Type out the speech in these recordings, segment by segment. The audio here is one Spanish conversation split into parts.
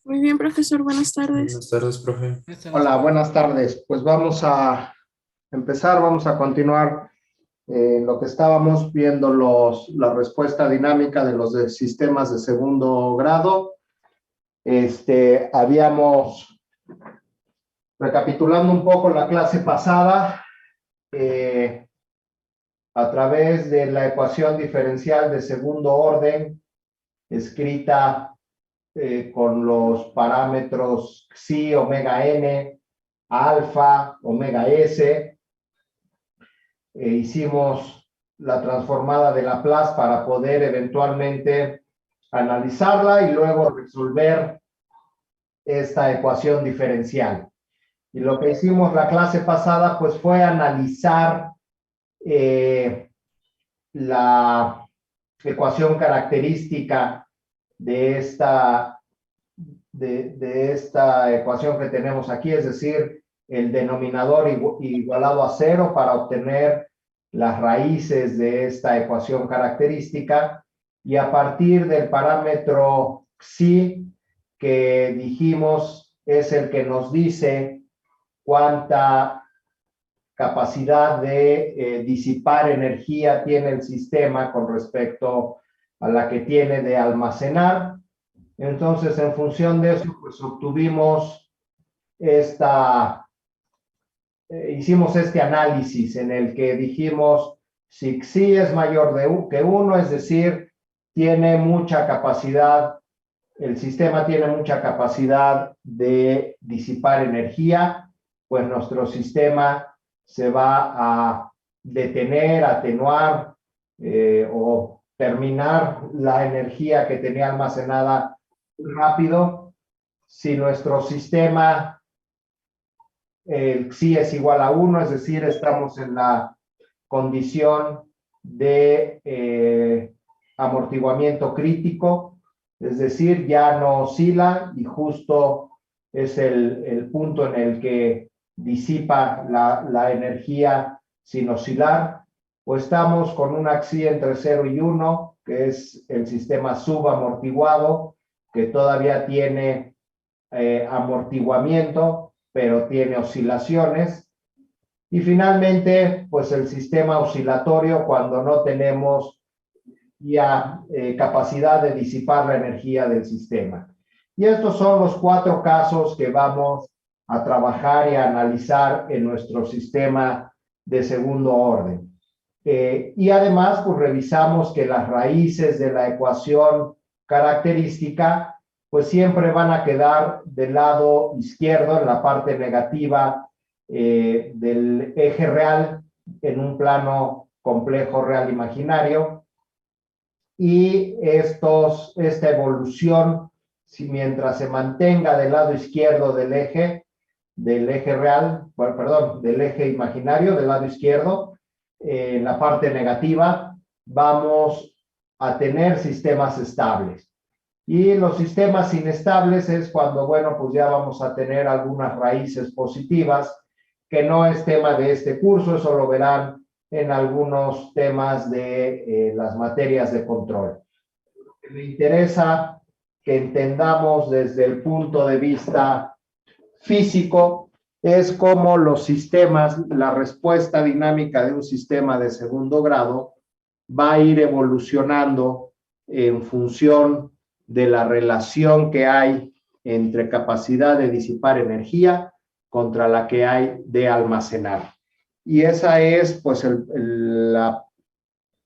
Muy bien, profesor, buenas tardes. Buenas tardes, profe. Hola, buenas tardes. Pues vamos a empezar, vamos a continuar lo que estábamos viendo, la respuesta dinámica de los sistemas de segundo grado. Habíamos, recapitulando un poco la clase pasada, a través de la ecuación diferencial de segundo orden, escrita con los parámetros psi, omega n, alfa, omega s. Hicimos la transformada de Laplace para poder eventualmente analizarla y luego resolver esta ecuación diferencial. Y lo que hicimos la clase pasada pues fue analizar la ecuación característica de esta ecuación que tenemos aquí, es decir, el denominador igualado a 0 para obtener las raíces de esta ecuación característica, y a partir del parámetro psi, que dijimos es el que nos dice cuánta capacidad de disipar energía tiene el sistema con respecto a la que tiene de almacenar. Entonces, en función de eso, pues obtuvimos hicimos este análisis en el que dijimos si xi es mayor que 1, es decir, tiene mucha capacidad, el sistema tiene mucha capacidad de disipar energía, pues nuestro sistema se va a detener, atenuar o terminar la energía que tenía almacenada rápido. Si nuestro sistema xi es igual a 1, es decir, estamos en la condición de amortiguamiento crítico, es decir, ya no oscila y justo es el punto en el que disipa la energía sin oscilar, o estamos con una xi entre 0 y 1, que es el sistema subamortiguado, que todavía tiene amortiguamiento, pero tiene oscilaciones. Y finalmente, pues el sistema oscilatorio, cuando no tenemos ya capacidad de disipar la energía del sistema. Y estos son los 4 casos que vamos a trabajar y a analizar en nuestro sistema de segundo orden. Y además, pues revisamos que las raíces de la ecuación característica pues siempre van a quedar del lado izquierdo, en la parte negativa del eje real, en un plano complejo real imaginario. Y esta evolución, si mientras se mantenga del lado izquierdo del eje real, perdón, del eje imaginario, del lado izquierdo, en la parte negativa, vamos a tener sistemas estables. Y los sistemas inestables es cuando, bueno, pues ya vamos a tener algunas raíces positivas, que no es tema de este curso, eso lo verán en algunos temas de las materias de control. Lo que me interesa que entendamos desde el punto de vista físico es cómo los sistemas, la respuesta dinámica de un sistema de segundo grado va a ir evolucionando en función de la relación que hay entre capacidad de disipar energía contra la que hay de almacenar. Y esa es pues la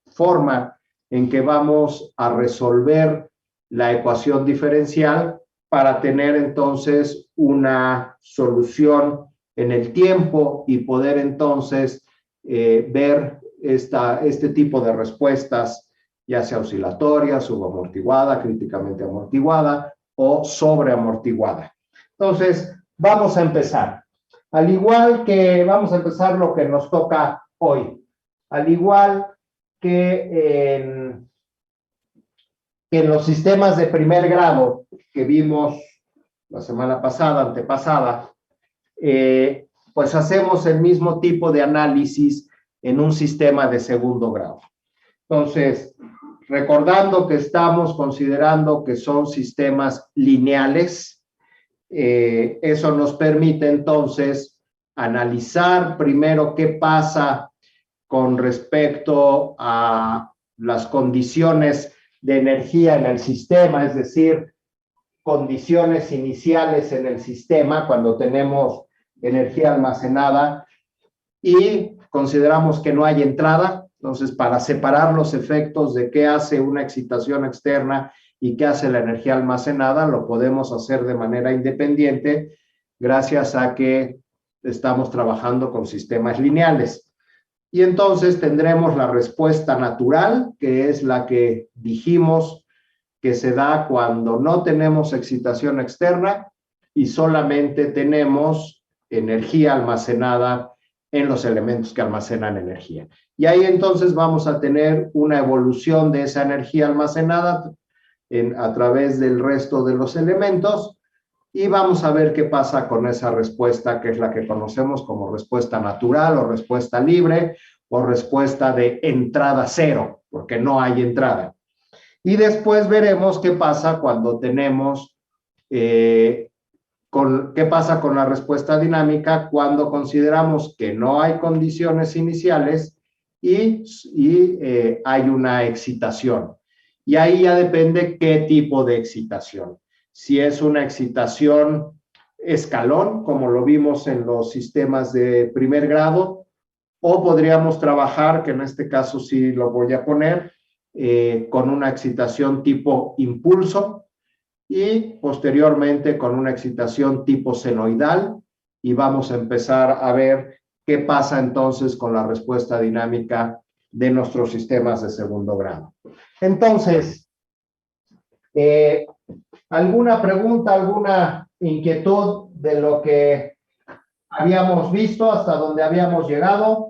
forma en que vamos a resolver la ecuación diferencial para tener entonces una solución en el tiempo y poder entonces ver este tipo de respuestas, ya sea oscilatoria, subamortiguada, críticamente amortiguada o sobreamortiguada. Entonces, vamos a empezar. Al igual que vamos a empezar lo que nos toca hoy. Al igual que en los sistemas de primer grado que vimos la semana pasada, antepasada, pues hacemos el mismo tipo de análisis en un sistema de segundo grado. Entonces, recordando que estamos considerando que son sistemas lineales, eso nos permite entonces analizar primero qué pasa con respecto a las condiciones de energía en el sistema, es decir, condiciones iniciales en el sistema cuando tenemos energía almacenada y consideramos que no hay entrada. Entonces, para separar los efectos de qué hace una excitación externa y qué hace la energía almacenada, lo podemos hacer de manera independiente gracias a que estamos trabajando con sistemas lineales. Y entonces tendremos la respuesta natural, que es la que dijimos que se da cuando no tenemos excitación externa y solamente tenemos energía almacenada en los elementos que almacenan energía. Y ahí entonces vamos a tener una evolución de esa energía almacenada a través del resto de los elementos y vamos a ver qué pasa con esa respuesta, que es la que conocemos como respuesta natural o respuesta libre o respuesta de entrada cero, porque no hay entrada. Y después veremos qué pasa cuando tenemos, qué pasa con la respuesta dinámica cuando consideramos que no hay condiciones iniciales y hay una excitación. Y ahí ya depende qué tipo de excitación. Si es una excitación escalón, como lo vimos en los sistemas de primer grado, o podríamos trabajar, que en este caso sí lo voy a poner, con una excitación tipo impulso y posteriormente con una excitación tipo senoidal y vamos a empezar a ver qué pasa entonces con la respuesta dinámica de nuestros sistemas de segundo grado. Entonces, ¿alguna pregunta, alguna inquietud de lo que habíamos visto hasta donde habíamos llegado?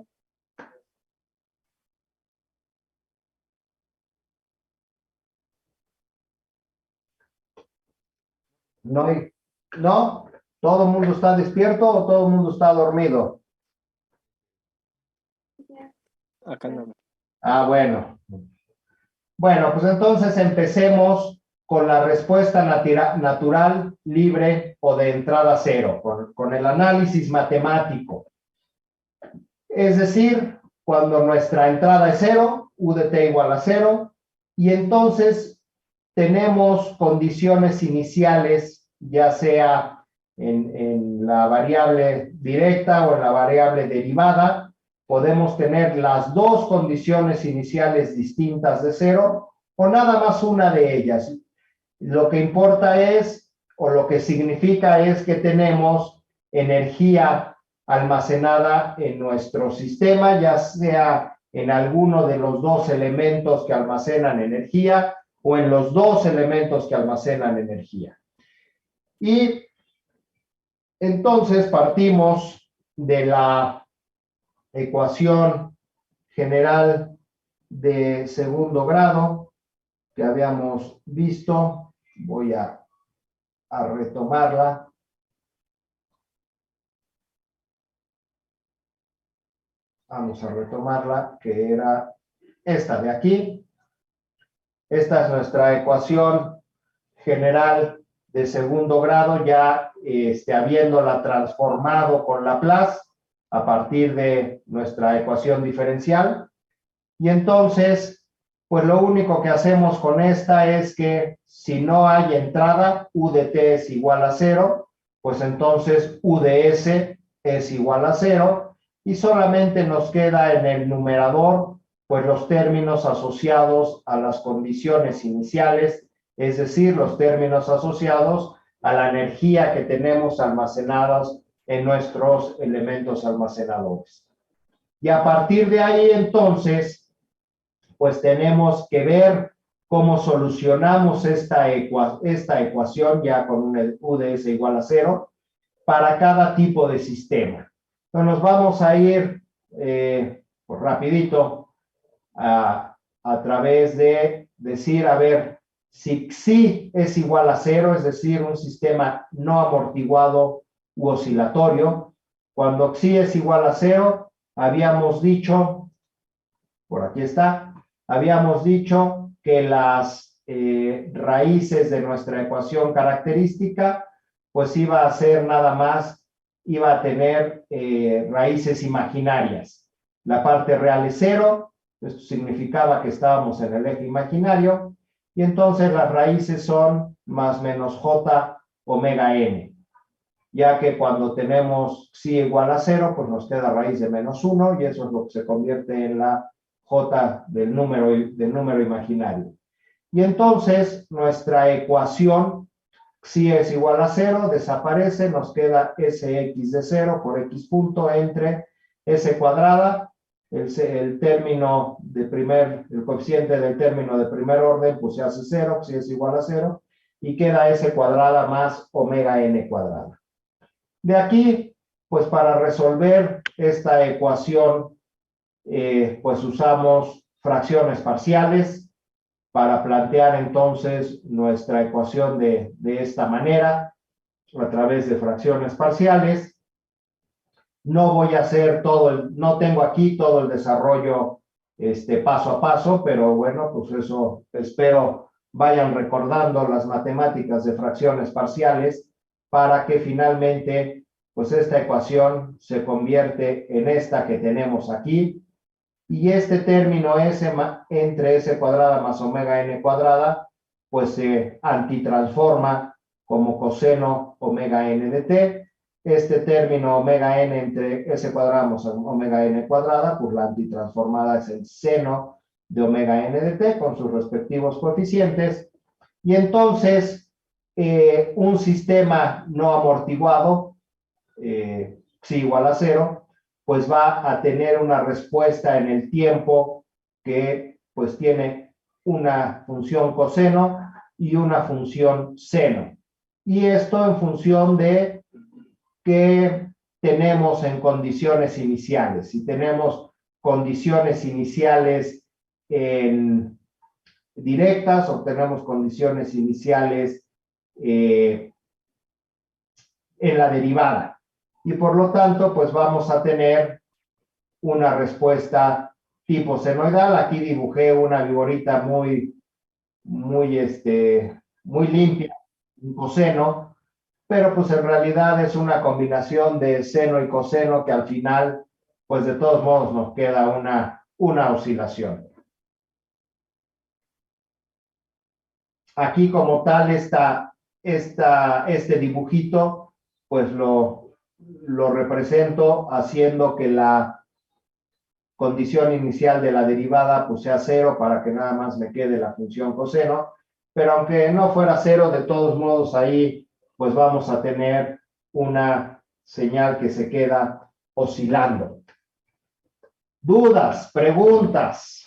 No, no, todo el mundo está despierto o todo el mundo está dormido. Acá no. Ah, bueno. Bueno, pues entonces empecemos con la respuesta natural, libre o de entrada cero, con el análisis matemático. Es decir, cuando nuestra entrada es cero, U de t igual a cero, y entonces tenemos condiciones iniciales, ya sea en la variable directa o en la variable derivada, podemos tener las dos condiciones iniciales distintas de cero o nada más una de ellas. Lo que importa es, o lo que significa es que tenemos energía almacenada en nuestro sistema, ya sea en alguno de los dos elementos que almacenan energía o en los dos elementos que almacenan energía. Y entonces partimos de la ecuación general de segundo grado que habíamos visto. Voy a retomarla. Vamos a retomarla, que era esta de aquí. Esta es nuestra ecuación general de segundo grado, ya habiéndola transformado con Laplace a partir de nuestra ecuación diferencial. Y entonces, pues lo único que hacemos con esta es que si no hay entrada, U de t es igual a 0, pues entonces U de s es igual a 0 y solamente nos queda en el numerador pues los términos asociados a las condiciones iniciales, es decir, los términos asociados a la energía que tenemos almacenadas en nuestros elementos almacenadores. Y a partir de ahí, entonces, pues tenemos que ver cómo solucionamos esta ecuación ya con un U de s igual a 0 para cada tipo de sistema. Entonces nos vamos a ir pues rapidito a través de decir, a ver, si xi es igual a 0, es decir, un sistema no amortiguado u oscilatorio, cuando xi es igual a 0, habíamos dicho, por aquí está, habíamos dicho que las raíces de nuestra ecuación característica pues iba a ser nada más, iba a tener raíces imaginarias. La parte real es 0, esto significaba que estábamos en el eje imaginario, y entonces las raíces son más menos j omega n, ya que cuando tenemos psi igual a 0, pues nos queda raíz de menos 1, y eso es lo que se convierte en la j del número imaginario. Y entonces nuestra ecuación, psi es igual a 0, desaparece, nos queda sx de 0 por x punto entre s cuadrada, el término de el coeficiente del término de primer orden, pues se hace 0, psi es igual a 0, y queda s cuadrada más omega n cuadrada. De aquí, pues para resolver esta ecuación, pues usamos fracciones parciales para plantear entonces nuestra ecuación de esta manera, a través de fracciones parciales. No voy a hacer no tengo aquí todo el desarrollo paso a paso, pero bueno, pues eso espero vayan recordando las matemáticas de fracciones parciales para que finalmente, pues esta ecuación se convierte en esta que tenemos aquí, y este término s entre s cuadrada más omega n cuadrada, pues se antitransforma como coseno omega n de t. Este término omega n entre s cuadrada más omega n cuadrada, pues la antitransformada es el seno de omega n de t con sus respectivos coeficientes. Y entonces, un sistema no amortiguado, psi igual a 0, pues va a tener una respuesta en el tiempo que pues tiene una función coseno y una función seno. Y esto en función de que tenemos en condiciones iniciales. Si tenemos condiciones iniciales directas o tenemos condiciones iniciales en la derivada. Y por lo tanto, pues vamos a tener una respuesta tipo senoidal. Aquí dibujé una viborita muy limpia, un coseno, pero pues en realidad es una combinación de seno y coseno que al final, pues de todos modos nos queda una oscilación. Aquí como tal este dibujito, pues lo represento haciendo que la condición inicial de la derivada pues sea 0 para que nada más me quede la función coseno, pero aunque no fuera 0, de todos modos ahí pues vamos a tener una señal que se queda oscilando. ¿Dudas? ¿Preguntas?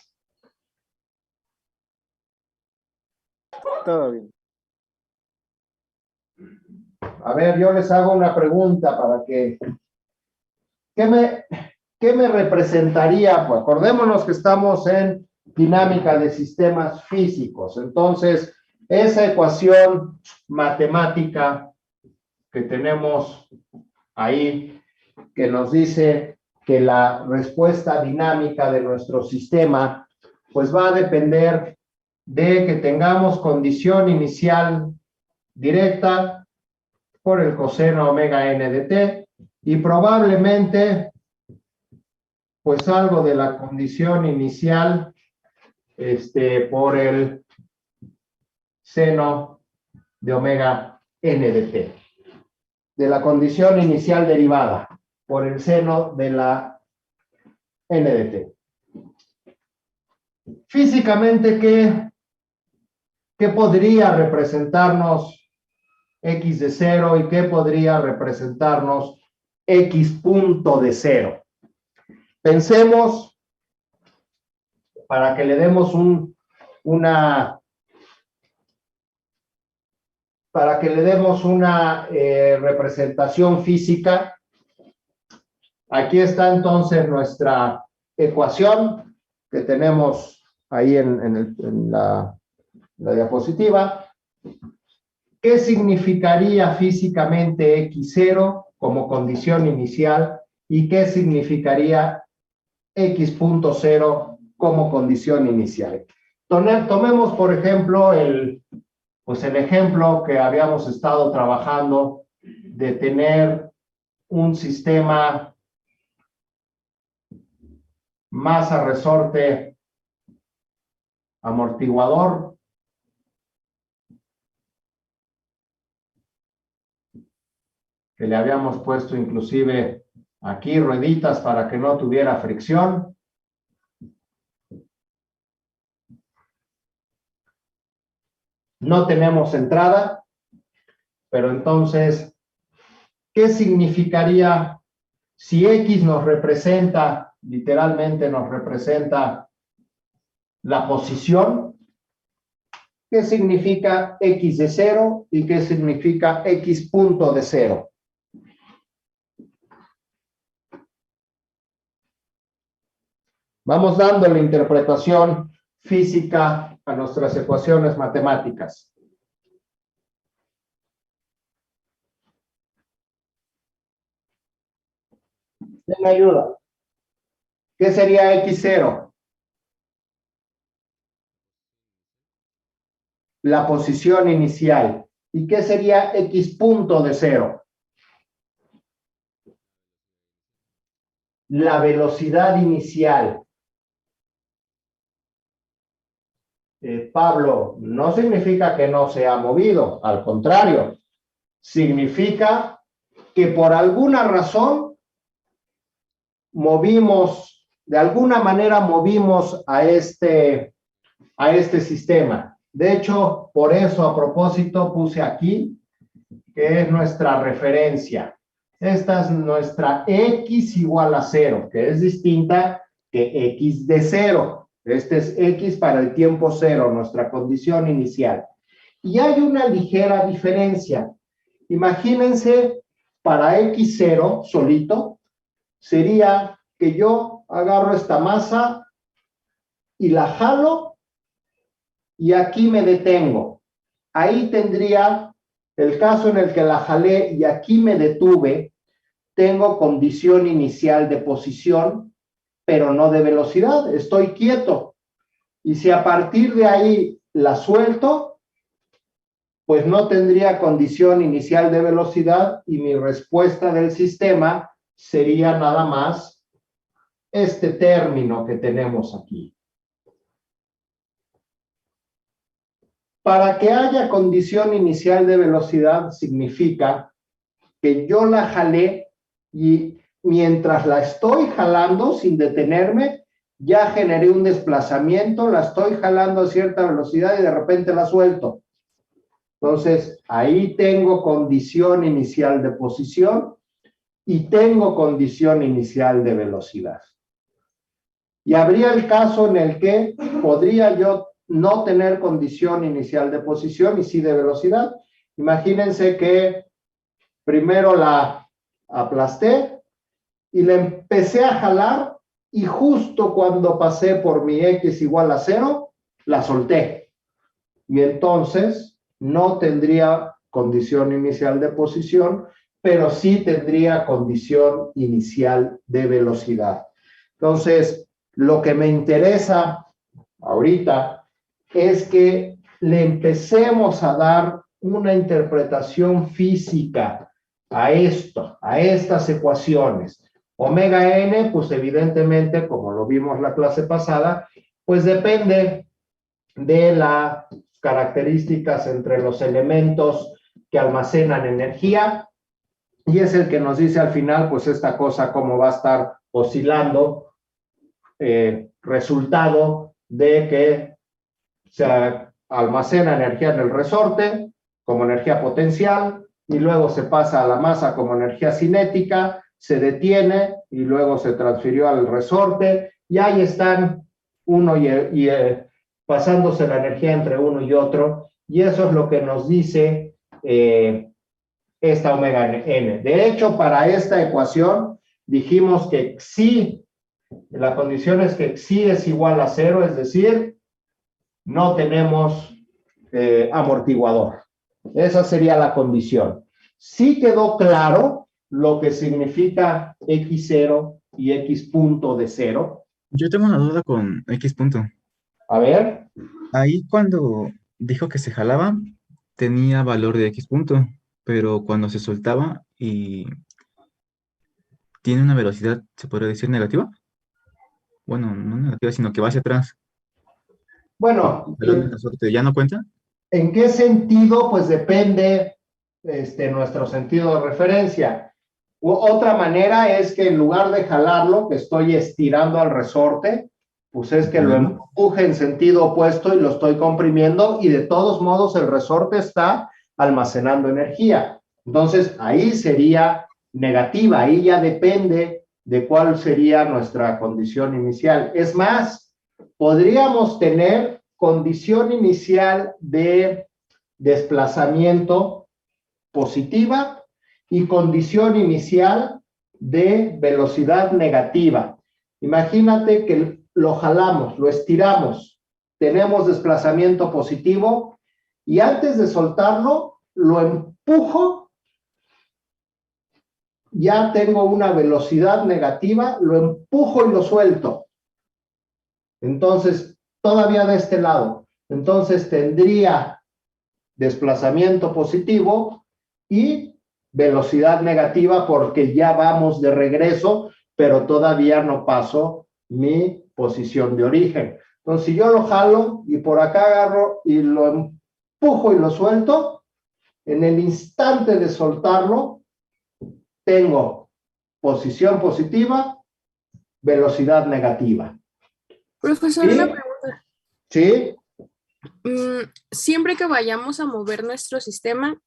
Todo bien. A ver, yo les hago una pregunta para que... ¿Qué me representaría? Pues acordémonos que estamos en dinámica de sistemas físicos. Entonces, esa ecuación matemática que tenemos ahí, que nos dice que la respuesta dinámica de nuestro sistema, pues va a depender de que tengamos condición inicial directa por el coseno omega n de t, y probablemente pues algo de la condición inicial por el seno de omega n de t, de la condición inicial derivada por el seno de la n de t. Físicamente, ¿qué podría representarnos x de 0 y qué podría representarnos x punto de 0? Pensemos, para que le demos una representación física. Aquí está entonces nuestra ecuación que tenemos ahí en la diapositiva. ¿Qué significaría físicamente x0 como condición inicial y qué significaría x punto 0 como condición inicial? Tomemos, por ejemplo, el ejemplo que habíamos estado trabajando de tener un sistema masa resorte amortiguador, que le habíamos puesto inclusive aquí rueditas para que no tuviera fricción. No tenemos entrada, pero entonces, ¿qué significaría si X nos representa, literalmente nos representa la posición? ¿Qué significa X de 0 y qué significa X punto de 0? Vamos dando la interpretación física a nuestras ecuaciones matemáticas. ¿Quién me ayuda? ¿Qué sería X0? La posición inicial. ¿Y qué sería X punto de 0? La velocidad inicial. Pablo, no significa que no se ha movido, al contrario, significa que por alguna razón movimos, de alguna manera movimos a este sistema. De hecho, por eso a propósito puse aquí, que es nuestra referencia. Esta es nuestra X igual a 0, que es distinta que X de 0. Este es X para el tiempo 0, nuestra condición inicial. Y hay una ligera diferencia. Imagínense, para X0 solito, sería que yo agarro esta masa y la jalo y aquí me detengo. Ahí tendría el caso en el que la jalé y aquí me detuve, tengo condición inicial de posición, pero no de velocidad, estoy quieto. Y si a partir de ahí la suelto, pues no tendría condición inicial de velocidad y mi respuesta del sistema sería nada más este término que tenemos aquí. Para que haya condición inicial de velocidad significa que yo la jalé y mientras la estoy jalando sin detenerme, ya generé un desplazamiento, la estoy jalando a cierta velocidad y de repente la suelto. Entonces, ahí tengo condición inicial de posición y tengo condición inicial de velocidad. Y habría el caso en el que podría yo no tener condición inicial de posición y sí de velocidad. Imagínense que primero la aplasté y la empecé a jalar y justo cuando pasé por mi X igual a 0, la solté. Y entonces no tendría condición inicial de posición, pero sí tendría condición inicial de velocidad. Entonces, lo que me interesa ahorita es que le empecemos a dar una interpretación física a esto, a estas ecuaciones. Omega n, pues evidentemente, como lo vimos la clase pasada, pues depende de las características entre los elementos que almacenan energía y es el que nos dice al final, pues esta cosa cómo va a estar oscilando, resultado de que se almacena energía en el resorte como energía potencial y luego se pasa a la masa como energía cinética, se detiene y luego se transfirió al resorte y ahí están uno y pasándose la energía entre uno y otro y eso es lo que nos dice esta omega n. De hecho, para esta ecuación dijimos que xi, la condición es que xi es igual a 0, es decir, no tenemos amortiguador. Esa sería la condición. Sí quedó claro lo que significa x0 y x punto de 0. Yo tengo una duda con X punto. A ver. Ahí cuando dijo que se jalaba, tenía valor de X punto. pero cuando se soltaba y tiene una velocidad, ¿se podría decir negativa? Bueno, no negativa, sino que va hacia atrás. Y Bueno, jalando el resorte, ¿ya no cuenta? ¿en qué sentido? Pues depende nuestro sentido de referencia. Otra manera es que en lugar de jalarlo, que estoy estirando al resorte, pues es que lo Comprimiendo. empuje en sentido opuesto y lo estoy comprimiendo y de todos modos el resorte está almacenando energía. Entonces ahí sería negativa, ahí ya depende de cuál sería nuestra condición inicial. Es más, podríamos tener condición inicial de desplazamiento positiva y condición inicial de velocidad negativa. Imagínate que lo jalamos, lo estiramos, tenemos desplazamiento positivo y antes de soltarlo, lo empujo, ya tengo una velocidad negativa, lo empujo y lo suelto. Entonces, todavía de este lado, entonces tendría desplazamiento positivo y velocidad negativa porque ya vamos de regreso, pero todavía no paso mi posición de origen. Entonces, si yo lo jalo y por acá agarro y lo empujo y lo suelto, en el instante de soltarlo, tengo posición positiva, velocidad negativa. Profesor, ¿Sí? una pregunta. ¿Sí? Siempre que vayamos a mover nuestro sistema,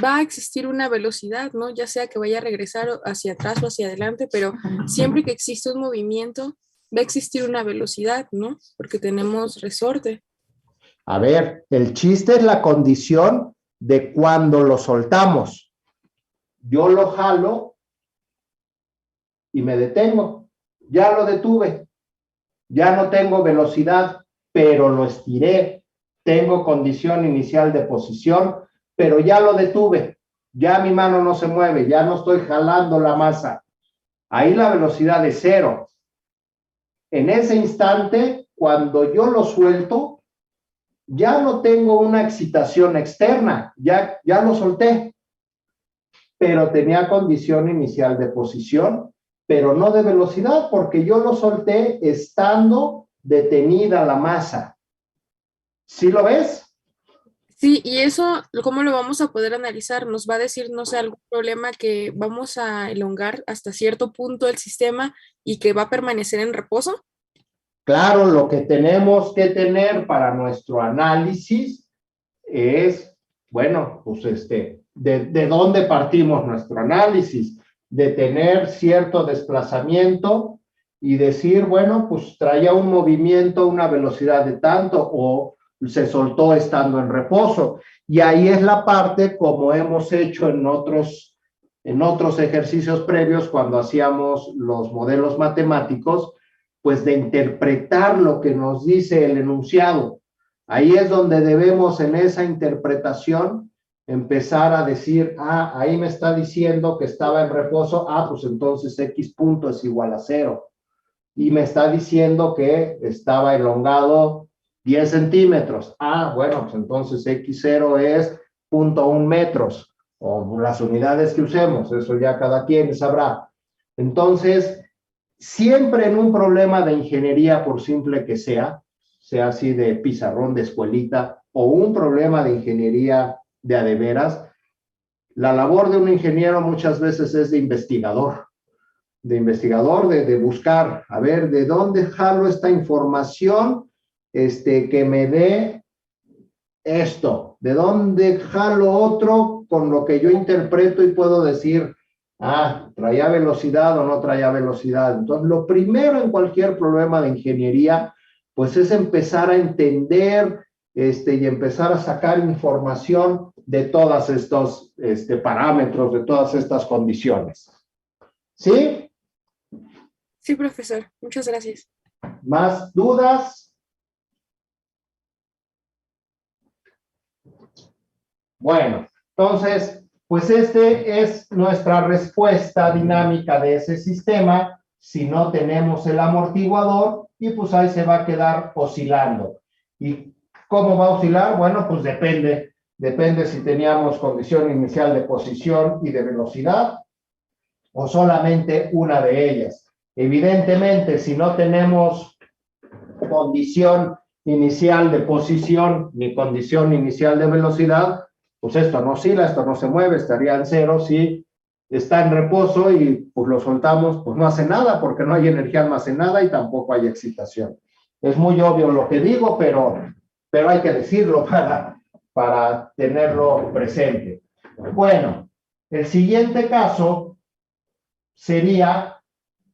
va a existir una velocidad, ¿no? Ya sea que vaya a regresar hacia atrás o hacia adelante, pero siempre que existe un movimiento, va a existir una velocidad, ¿no? Porque tenemos resorte. A ver, el chiste es la condición de cuando lo soltamos. Yo lo jalo y me detengo. Ya lo detuve. Ya no tengo velocidad, pero lo estiré. Tengo condición inicial de posición, pero ya lo detuve. Ya mi mano no se mueve, ya no estoy jalando la masa. Ahí la velocidad es cero. En ese instante, cuando yo lo suelto, ya no tengo una excitación externa, ya lo solté, pero tenía condición inicial de posición, pero no de velocidad, porque yo lo solté estando detenida la masa. ¿Sí lo ves? Sí, y eso, ¿cómo lo vamos a poder analizar? Nos va a decir, no sé, algún problema que vamos a elongar hasta cierto punto el sistema y que va a permanecer en reposo. Claro, lo que tenemos que tener para nuestro análisis es, bueno, pues de dónde partimos nuestro análisis, de tener cierto desplazamiento y decir, bueno, pues traía un movimiento, una velocidad de tanto o se soltó estando en reposo. Y ahí es la parte como hemos hecho en otros ejercicios previos cuando hacíamos los modelos matemáticos, pues de interpretar lo que nos dice el enunciado. Ahí es donde debemos en esa interpretación empezar a decir, ahí me está diciendo que estaba en reposo, pues entonces X punto es igual a 0. Y me está diciendo que estaba elongado 10 centímetros. Bueno, pues entonces X0 es 0.1 metros, o las unidades que usemos, eso ya cada quien sabrá. Entonces, siempre en un problema de ingeniería, por simple que sea así de pizarrón de escuelita, o un problema de ingeniería de a de veras, la labor de un ingeniero muchas veces es de investigador, de buscar, a ver, ¿de dónde jalo esta información que me dé esto? ¿De dónde jalo otro con lo que yo interpreto y puedo decir, traía velocidad o no traía velocidad? Entonces, lo primero en cualquier problema de ingeniería, pues es empezar a entender y empezar a sacar información de todos estos parámetros, de todas estas condiciones. ¿Sí? Sí, profesor. Muchas gracias. ¿Más dudas? Bueno, entonces, pues es nuestra respuesta dinámica de ese sistema si no tenemos el amortiguador y pues ahí se va a quedar oscilando. ¿Y cómo va a oscilar? Bueno, pues depende Depende si teníamos condición inicial de posición y de velocidad o solamente una de ellas. Evidentemente, si no tenemos condición inicial de posición ni condición inicial de velocidad, pues esto no oscila, esto no se mueve, estaría en cero. Si está en reposo y pues lo soltamos, pues no hace nada porque no hay energía almacenada y tampoco hay excitación. Es muy obvio lo que digo, pero hay que decirlo para tenerlo presente. Bueno, el siguiente caso sería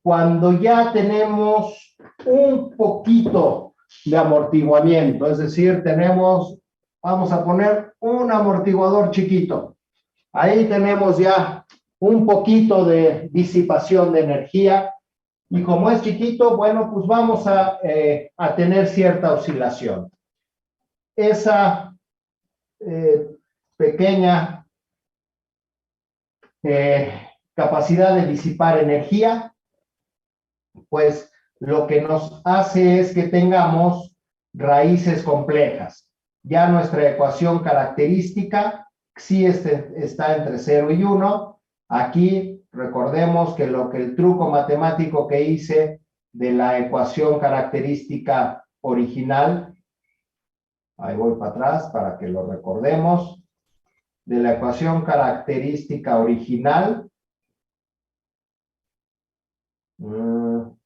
cuando ya tenemos un poquito de amortiguamiento, es decir, tenemos, vamos a poner un amortiguador chiquito. Ahí tenemos ya un poquito de disipación de energía y como es chiquito, bueno, pues vamos a tener cierta oscilación. Esa pequeña capacidad de disipar energía, pues lo que nos hace es que tengamos raíces complejas. Ya nuestra ecuación característica sí está entre 0 y 1. Aquí recordemos que el truco matemático que hice de la ecuación característica original, ahí voy para atrás para que lo recordemos, de la ecuación característica original, ¿dónde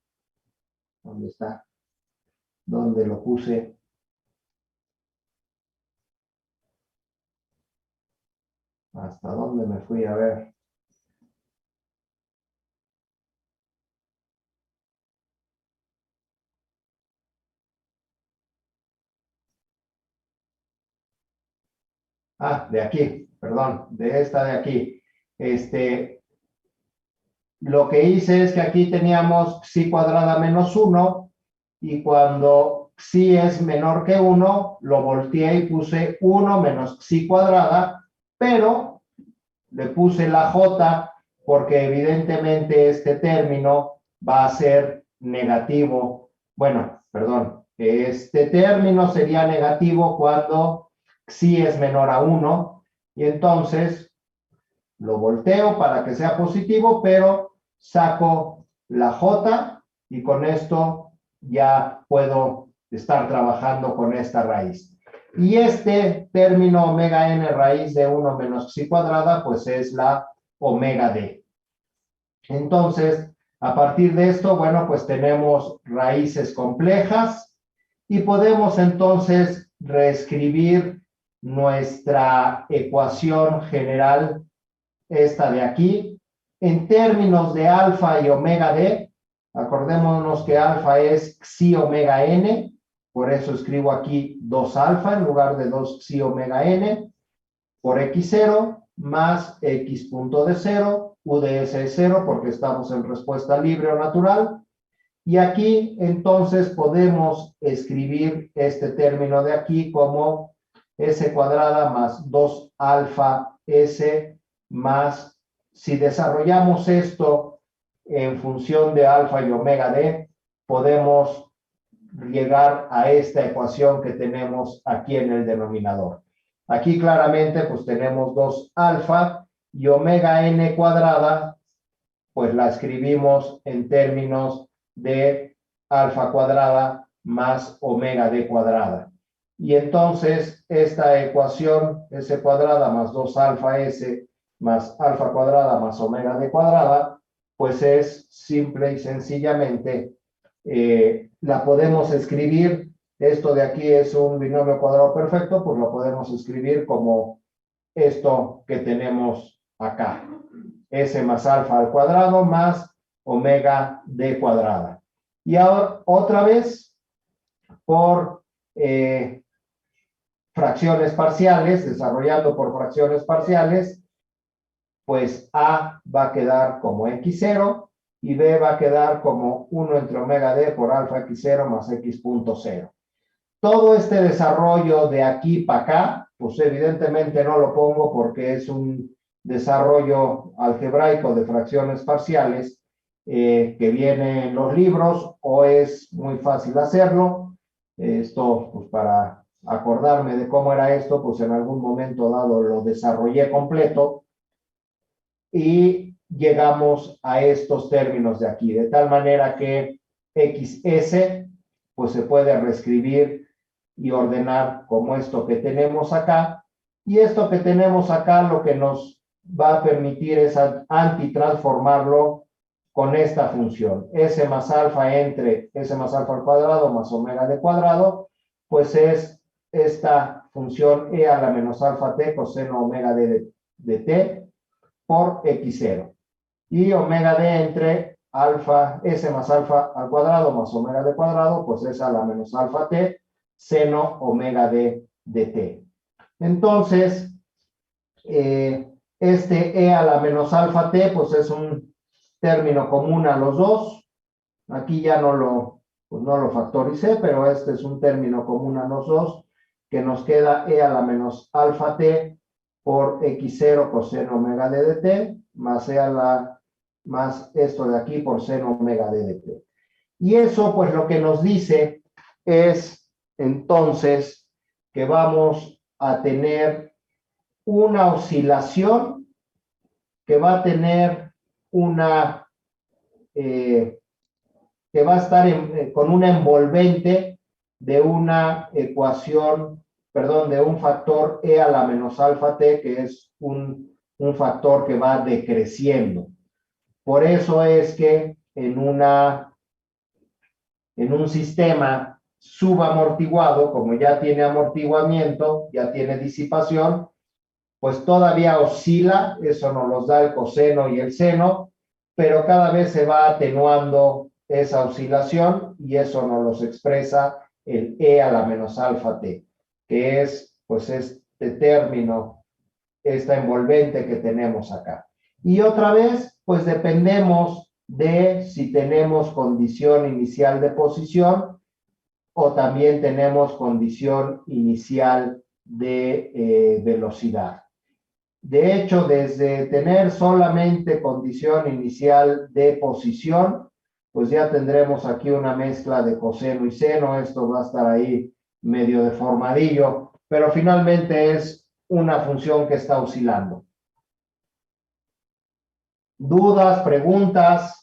está? ¿Dónde lo puse? ¿Hasta dónde me fui? A ver. De aquí, perdón, de esta de aquí. Lo que hice es que aquí teníamos psi cuadrada menos 1 y cuando psi es menor que 1, lo volteé y puse 1 menos psi cuadrada, pero le puse la j porque evidentemente este término va a ser negativo. Bueno, perdón, este término sería negativo cuando psi es menor a 1 y entonces lo volteo para que sea positivo, pero saco la j y con esto ya puedo estar trabajando con esta raíz. Y este término omega n raíz de 1 menos psi cuadrada, pues es la omega d. Entonces, a partir de esto, bueno, pues tenemos raíces complejas y podemos entonces reescribir nuestra ecuación general, esta de aquí, en términos de alfa y omega d. Acordémonos que alfa es psi omega n, por eso escribo aquí 2 alfa en lugar de 2 psi omega n, por x0 más x punto de 0, u de s es 0 porque estamos en respuesta libre o natural. Y aquí entonces podemos escribir este término de aquí como s cuadrada más 2 alfa s más, si desarrollamos esto en función de alfa y omega d, podemos llegar a esta ecuación que tenemos aquí en el denominador. Aquí claramente pues tenemos 2 alfa y omega n cuadrada, pues la escribimos en términos de alfa cuadrada más omega d cuadrada. Y entonces esta ecuación s cuadrada más 2 alfa s más alfa cuadrada más omega d cuadrada, pues es simple y sencillamente, la podemos escribir, esto de aquí es un binomio cuadrado perfecto, pues lo podemos escribir como esto que tenemos acá. S más alfa al cuadrado más omega d cuadrada. Y ahora otra vez por fracciones parciales, desarrollando por fracciones parciales, pues A va a quedar como x0 y B va a quedar como 1 entre omega d por alfa x0 más x punto 0. Todo este desarrollo de aquí para acá, pues evidentemente no lo pongo porque es un desarrollo algebraico de fracciones parciales que viene en los libros o es muy fácil hacerlo. Esto, pues para acordarme de cómo era esto, pues en algún momento dado lo desarrollé completo y llegamos a estos términos de aquí, de tal manera que XS pues se puede reescribir y ordenar como esto que tenemos acá, y esto que tenemos acá lo que nos va a permitir es antitransformarlo con esta función, S más alfa entre S más alfa al cuadrado más omega de cuadrado, pues es esta función E a la menos alfa t coseno omega de t por x0. Y omega d entre alfa, S más alfa al cuadrado más omega de cuadrado, pues es a la menos alfa t seno omega d de t. Entonces, este E a la menos alfa t, pues es un término común a los dos. Aquí ya no lo factoricé, pero este es un término común a los dos, que nos queda E a la menos alfa t por x0 coseno omega d de t, más E a la, más esto de aquí por seno omega d de t. Y eso, pues lo que nos dice es, entonces, que vamos a tener una oscilación que va a tener una, que va a estar con una envolvente de una ecuación, perdón, de un factor E a la menos alfa t, que es un factor que va decreciendo. Por eso es que en un sistema subamortiguado, como ya tiene amortiguamiento, ya tiene disipación, pues todavía oscila, eso nos los da el coseno y el seno, pero cada vez se va atenuando esa oscilación y eso nos los expresa el E a la menos alfa t, que es pues este término, esta envolvente que tenemos acá. Y otra vez, pues dependemos de si tenemos condición inicial de posición o también tenemos condición inicial de velocidad. De hecho, desde tener solamente condición inicial de posición, pues ya tendremos aquí una mezcla de coseno y seno. Esto va a estar ahí medio deformadillo, pero finalmente es una función que está oscilando. ¿Dudas, preguntas?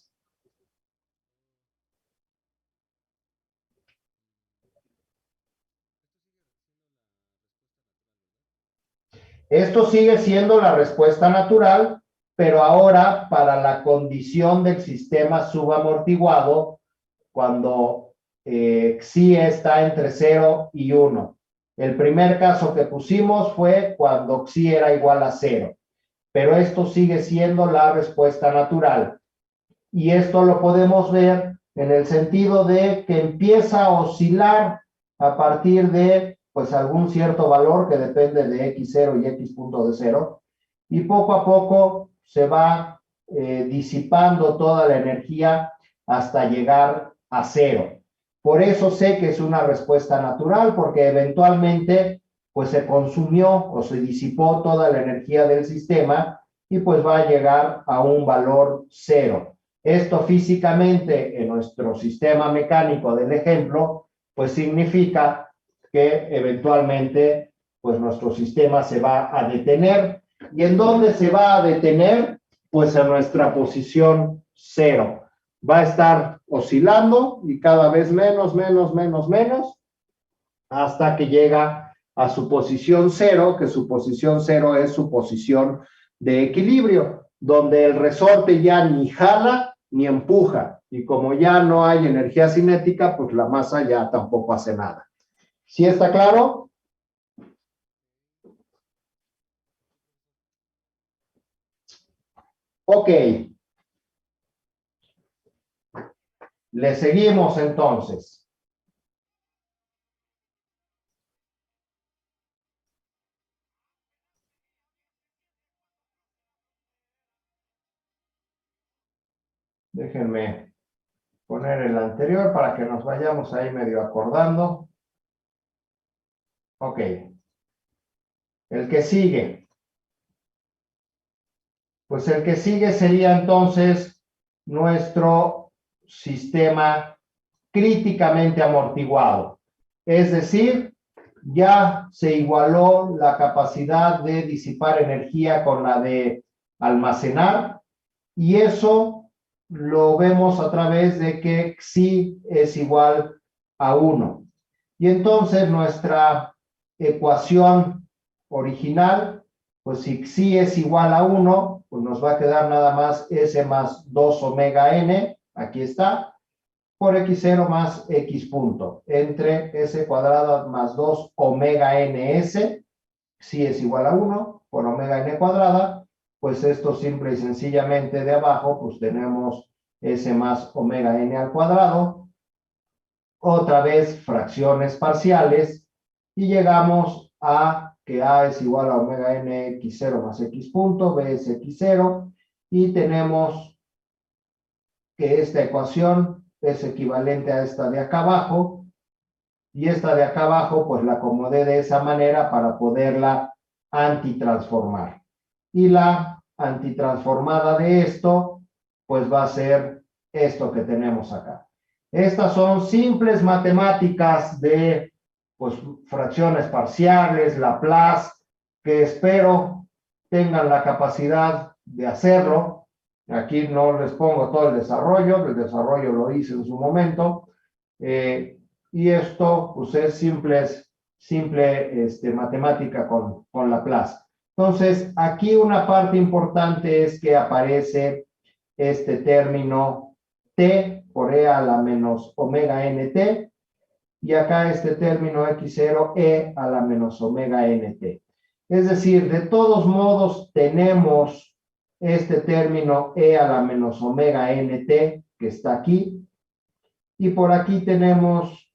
Esto sigue siendo la respuesta natural, pero ahora para la condición del sistema subamortiguado, cuando Xi está entre 0 y 1. El primer caso que pusimos fue cuando Xi era igual a 0, pero esto sigue siendo la respuesta natural. Y esto lo podemos ver en el sentido de que empieza a oscilar a partir de pues algún cierto valor que depende de x0 y x punto de 0, y poco a poco se va disipando toda la energía hasta llegar a 0. Por eso sé que es una respuesta natural, porque eventualmente pues se consumió o se disipó toda la energía del sistema y pues va a llegar a un valor 0. Esto físicamente en nuestro sistema mecánico del ejemplo pues significa que eventualmente pues nuestro sistema se va a detener. ¿Y en dónde se va a detener? Pues en nuestra posición 0. Va a estar oscilando y cada vez menos, hasta que llega a su posición 0, que su posición 0 es su posición de equilibrio, donde el resorte ya ni jala ni empuja, y como ya no hay energía cinética, pues la masa ya tampoco hace nada. ¿Sí está claro? Ok. Le seguimos entonces. Déjenme poner el anterior para que nos vayamos ahí medio acordando. Ok. El que sigue. Pues el que sigue sería entonces nuestro sistema críticamente amortiguado. Es decir, ya se igualó la capacidad de disipar energía con la de almacenar, y eso lo vemos a través de que Xi es igual a 1. Y entonces nuestra ecuación original, pues si Xi es igual a 1, pues nos va a quedar nada más S más 2 omega n, aquí está, por x0 más x punto, entre s cuadrado más 2 omega ns, si es igual a 1, por omega n cuadrada, pues esto simple y sencillamente de abajo, pues tenemos s más omega n al cuadrado, otra vez fracciones parciales, y llegamos a que a es igual a omega n x0 más x punto, b es x0, y tenemos que esta ecuación es equivalente a esta de acá abajo, y esta de acá abajo pues la acomodé de esa manera para poderla antitransformar. Y la antitransformada de esto pues va a ser esto que tenemos acá. Estas son simples matemáticas de pues fracciones parciales, Laplace, que espero tengan la capacidad de hacerlo. Aquí no les pongo todo el desarrollo lo hice en su momento, y esto pues es simple matemática con Laplace. Entonces, aquí una parte importante es que aparece este término t por e a la menos omega nt, y acá este término x0 e a la menos omega nt. Es decir, de todos modos tenemos este término e a la menos omega nt que está aquí, y por aquí tenemos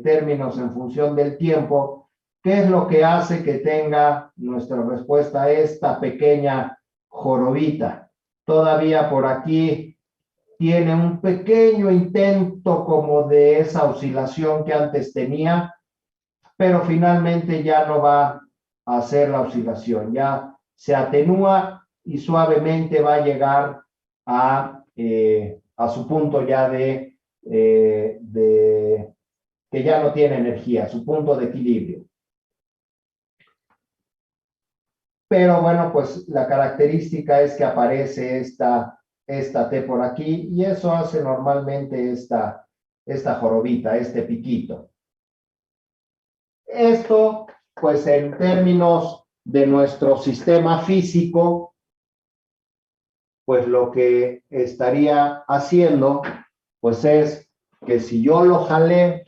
términos en función del tiempo, que es lo que hace que tenga nuestra respuesta esta pequeña jorobita. Todavía por aquí tiene un pequeño intento como de esa oscilación que antes tenía, pero finalmente ya no va a hacer la oscilación, ya se atenúa y suavemente va a llegar a su punto ya de que ya no tiene energía, su punto de equilibrio. Pero bueno, pues la característica es que aparece esta T por aquí, y eso hace normalmente esta jorobita, este piquito. Esto, pues en términos de nuestro sistema físico, pues lo que estaría haciendo, pues es que si yo lo jalé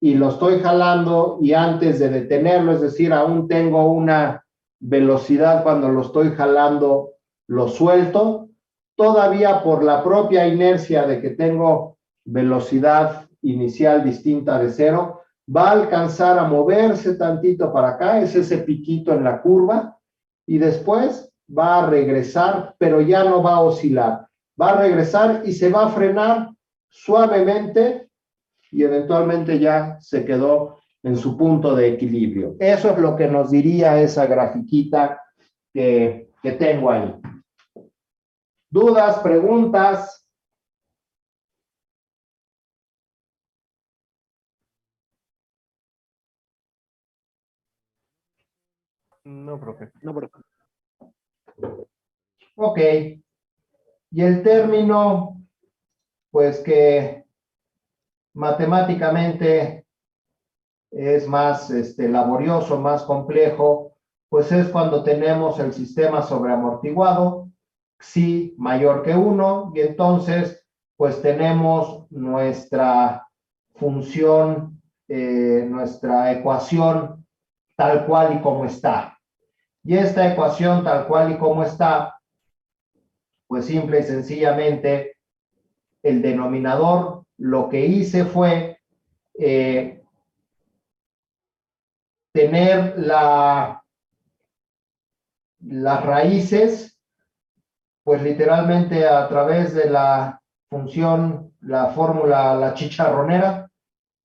y lo estoy jalando, y antes de detenerlo, es decir, aún tengo una velocidad cuando lo estoy jalando, lo suelto, todavía por la propia inercia de que tengo velocidad inicial distinta de cero, va a alcanzar a moverse tantito para acá, es ese piquito en la curva, y después va a regresar, pero ya no va a oscilar, va a regresar y se va a frenar suavemente, y eventualmente ya se quedó en su punto de equilibrio. Eso es lo que nos diría esa grafiquita que tengo ahí. ¿Dudas, preguntas? No, profe. No, profe. Ok. Y el término, pues que matemáticamente es más laborioso, más complejo, pues es cuando tenemos el sistema sobreamortiguado, Xi mayor que 1, y entonces pues tenemos nuestra función, nuestra ecuación tal cual y como está. Y esta ecuación tal cual y como está, pues simple y sencillamente el denominador, lo que hice fue tener las raíces, pues literalmente a través de la función, la fórmula, la chicharronera,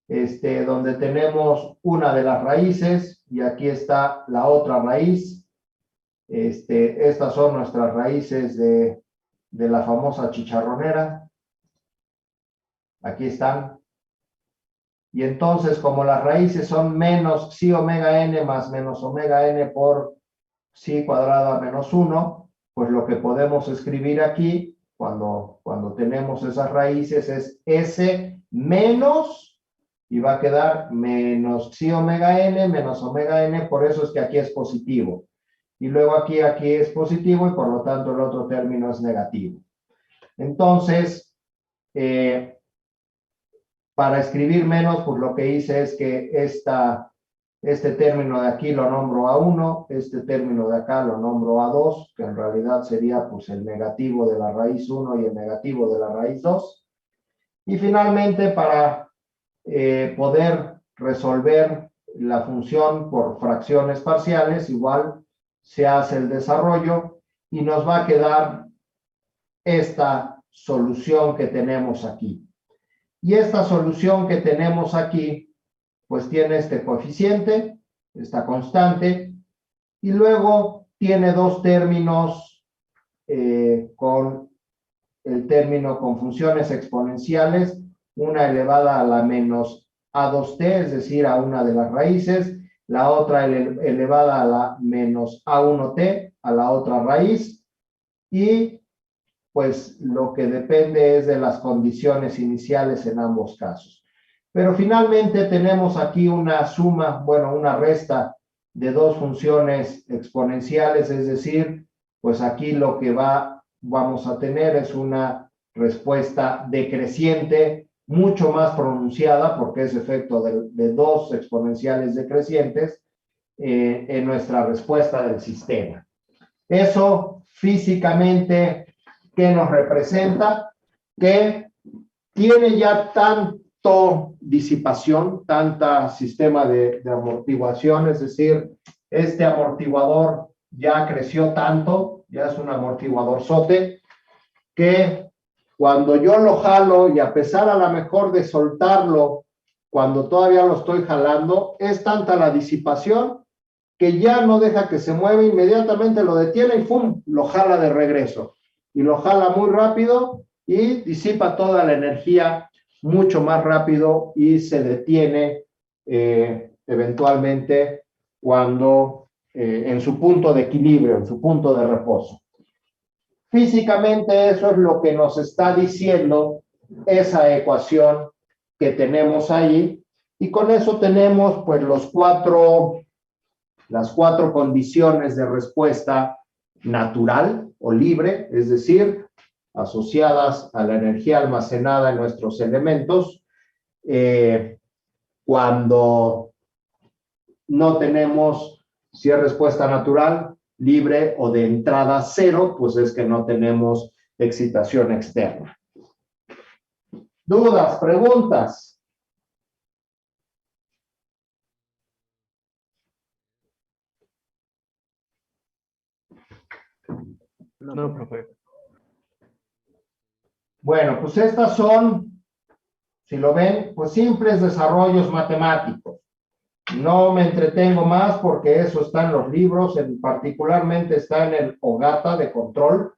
donde tenemos una de las raíces, y aquí está la otra raíz. Estas son nuestras raíces de la famosa chicharronera. Aquí están. Y entonces, como las raíces son menos psi omega n más menos omega n por psi cuadrado a menos 1, pues lo que podemos escribir aquí, cuando tenemos esas raíces, es S menos, y va a quedar menos psi omega n menos omega n, por eso es que aquí es positivo. Y luego aquí es positivo, y por lo tanto el otro término es negativo. Entonces, para escribir menos, pues lo que hice es que este término de aquí lo nombro A1, este término de acá lo nombro A2, que en realidad sería pues el negativo de la raíz 1 y el negativo de la raíz 2. Y finalmente, para poder resolver la función por fracciones parciales, igual se hace el desarrollo y nos va a quedar esta solución que tenemos aquí. Y esta solución que tenemos aquí, pues tiene este coeficiente, esta constante, y luego tiene dos términos con el término con funciones exponenciales, una elevada a la menos A2t, es decir, a una de las raíces, la otra elevada a la menos A1t, a la otra raíz, y pues lo que depende es de las condiciones iniciales en ambos casos. Pero finalmente tenemos aquí una suma, bueno, una resta de dos funciones exponenciales, es decir, pues aquí lo que vamos a tener es una respuesta decreciente, mucho más pronunciada, porque es efecto de dos exponenciales decrecientes en nuestra respuesta del sistema. Eso físicamente, ¿qué nos representa? Que tiene ya tanto disipación, tanta sistema de amortiguación, es decir, este amortiguador ya creció tanto, ya es un amortiguadorzote, que cuando yo lo jalo, y a pesar a lo mejor de soltarlo, cuando todavía lo estoy jalando, es tanta la disipación que ya no deja que se mueva, inmediatamente lo detiene y ¡pum!, lo jala de regreso. Y lo jala muy rápido y disipa toda la energía mucho más rápido y se detiene eventualmente cuando en su punto de equilibrio, en su punto de reposo. Físicamente eso es lo que nos está diciendo esa ecuación que tenemos ahí, y con eso tenemos pues las cuatro condiciones de respuesta natural o libre, es decir, asociadas a la energía almacenada en nuestros elementos. Cuando no tenemos, si es respuesta natural, libre o de entrada cero, pues es que no tenemos excitación externa. ¿Dudas, preguntas? No, profe. Bueno, pues estas son, si lo ven, pues simples desarrollos matemáticos. No me entretengo más porque eso está en los libros, particularmente está en el OGATA de control.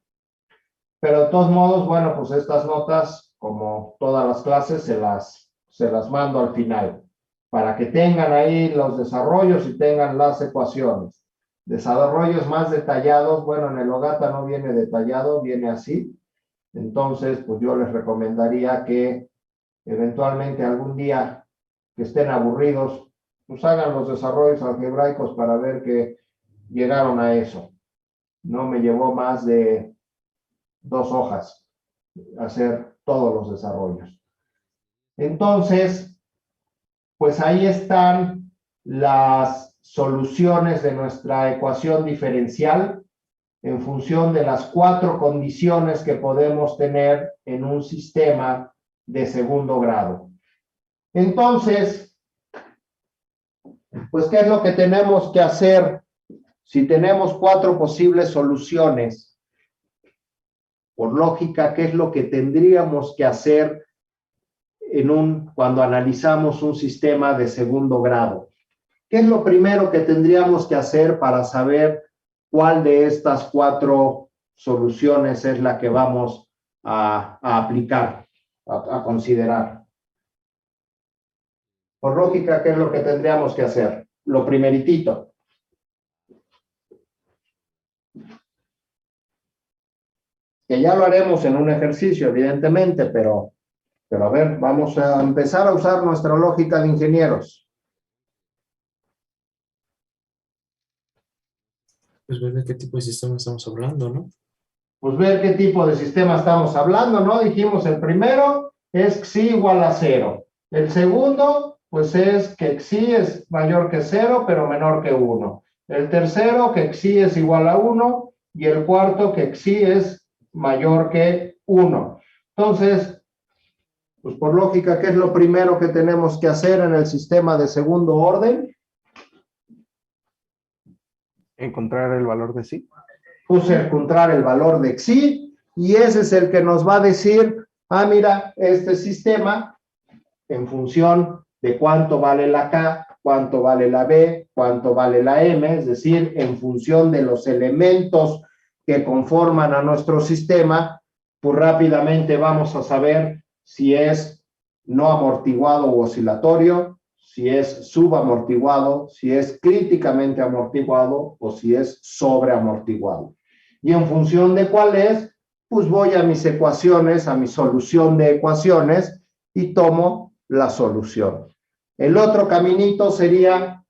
Pero de todos modos, bueno, pues estas notas, como todas las clases, se las mando al final, para que tengan ahí los desarrollos y tengan las ecuaciones. Desarrollos más detallados, bueno, en el OGATA no viene detallado, viene así. Entonces, pues yo les recomendaría que eventualmente algún día que estén aburridos, pues hagan los desarrollos algebraicos para ver que llegaron a eso. No me llevó más de 2 hojas hacer todos los desarrollos. Entonces, pues ahí están las soluciones de nuestra ecuación diferencial en función de las 4 condiciones que podemos tener en un sistema de segundo grado. Entonces, pues, ¿qué es lo que tenemos que hacer si tenemos 4 posibles soluciones? Por lógica, ¿qué es lo que tendríamos que hacer cuando analizamos un sistema de segundo grado? ¿Qué es lo primero que tendríamos que hacer para saber cuál de estas 4 soluciones es la que vamos a aplicar a considerar. Por lógica, ¿qué es lo que tendríamos que hacer? Lo primeritito. Que ya lo haremos en un ejercicio, evidentemente, pero a ver, vamos a empezar a usar nuestra lógica de ingenieros. Pues ver de qué tipo de sistema estamos hablando, ¿no? Pues ver qué tipo de sistema estamos hablando, ¿no? Dijimos el primero es xi igual a 0. El segundo, pues es que xi es mayor que 0, pero menor que 1. El tercero, que xi es igual a 1. Y el cuarto, que xi es mayor que 1. Entonces, pues por lógica, ¿qué es lo primero que tenemos que hacer en el sistema de segundo orden? Encontrar el valor de sí. Puse encontrar el valor de xi y ese es el que nos va a decir, ah, mira, este sistema en función de cuánto vale la K, cuánto vale la B, cuánto vale la M, es decir, en función de los elementos que conforman a nuestro sistema, pues rápidamente vamos a saber si es no amortiguado o oscilatorio, si es subamortiguado, si es críticamente amortiguado o si es sobreamortiguado. Y en función de cuál es, pues voy a mis ecuaciones, a mi solución de ecuaciones y tomo la solución. El otro caminito sería,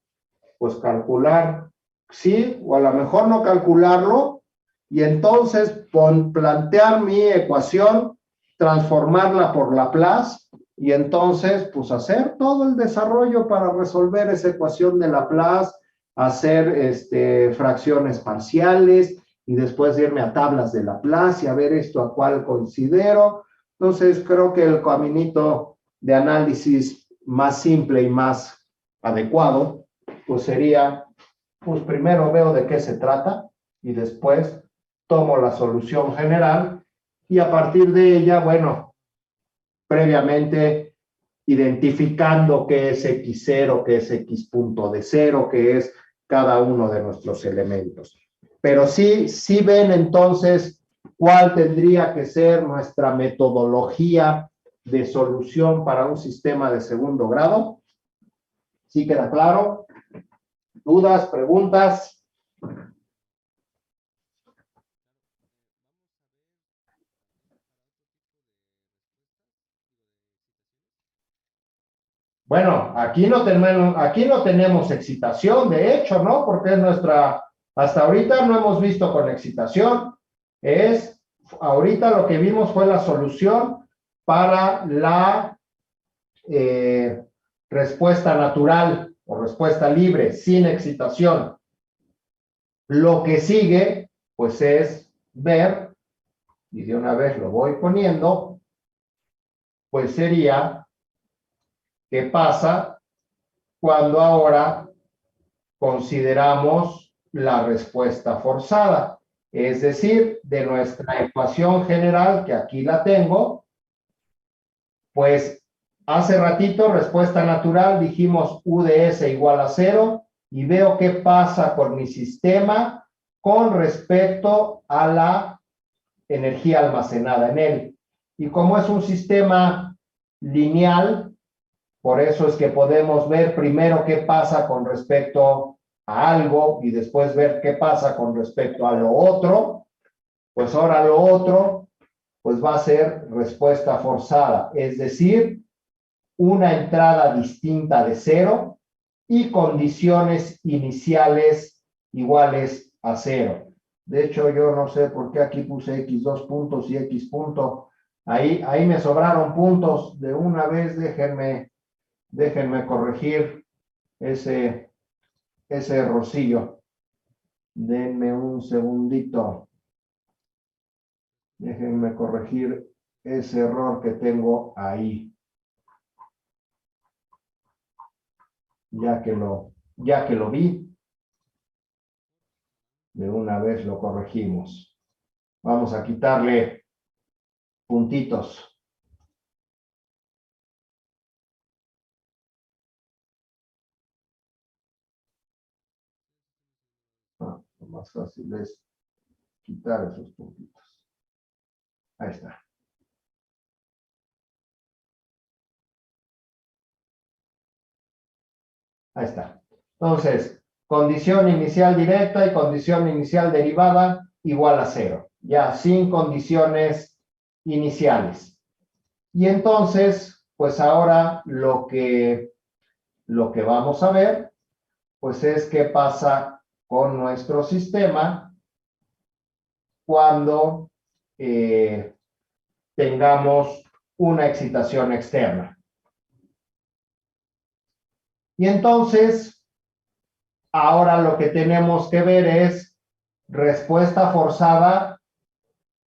pues calcular, sí, o a lo mejor no calcularlo, y entonces plantear mi ecuación, transformarla por Laplace, y entonces, pues hacer todo el desarrollo para resolver esa ecuación de Laplace, hacer fracciones parciales, y después irme a tablas de Laplace y a ver esto a cuál considero. Entonces, creo que el caminito de análisis más simple y más adecuado, pues sería, pues primero veo de qué se trata y después tomo la solución general y a partir de ella, bueno, previamente identificando qué es X0, qué es X punto de cero, qué es cada uno de nuestros elementos. Pero sí ven entonces cuál tendría que ser nuestra metodología de solución para un sistema de segundo grado. ¿Sí queda claro? ¿Dudas, preguntas? Bueno, aquí no tenemos excitación, de hecho, ¿no? Porque es hasta ahorita no hemos visto con excitación. Ahorita lo que vimos fue la solución para la respuesta natural o respuesta libre, sin excitación. Lo que sigue, pues es ver, y de una vez lo voy poniendo, pues sería qué pasa cuando ahora consideramos la respuesta forzada. Es decir, de nuestra ecuación general, que aquí la tengo, pues hace ratito, respuesta natural, dijimos U de S igual a 0, y veo qué pasa con mi sistema con respecto a la energía almacenada en él. Y como es un sistema lineal, por eso es que podemos ver primero qué pasa con respecto a algo y después ver qué pasa con respecto a lo otro. Pues ahora lo otro, pues va a ser respuesta forzada, es decir, una entrada distinta de 0 y condiciones iniciales iguales a 0. De hecho, yo no sé por qué aquí puse X2 puntos y X punto. Ahí me sobraron puntos. De una vez, déjenme corregir ese errorcillo. Denme un segundito. Déjenme corregir ese error que tengo ahí. Ya que lo vi, de una vez lo corregimos. Vamos a quitarle puntitos. Lo más fácil es quitar esos puntitos. Ahí está. Ahí está. Entonces, condición inicial directa y condición inicial derivada igual a 0. Ya sin condiciones iniciales. Y entonces, pues ahora lo que vamos a ver, pues es qué pasa con nuestro sistema cuando tengamos una excitación externa. Y entonces, ahora lo que tenemos que ver es respuesta forzada,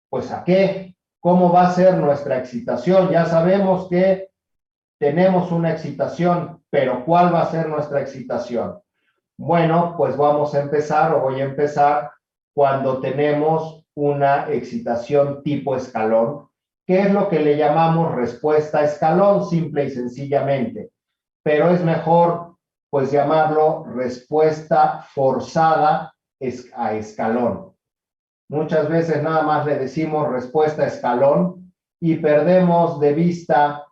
pues ¿a qué? ¿Cómo va a ser nuestra excitación? Ya sabemos que tenemos una excitación, pero ¿cuál va a ser nuestra excitación? Bueno, pues vamos a empezar, o voy a empezar, cuando tenemos una excitación tipo escalón, que es lo que le llamamos respuesta escalón, simple y sencillamente. Pero es mejor, pues, llamarlo respuesta forzada a escalón. Muchas veces nada más le decimos respuesta escalón y perdemos de vista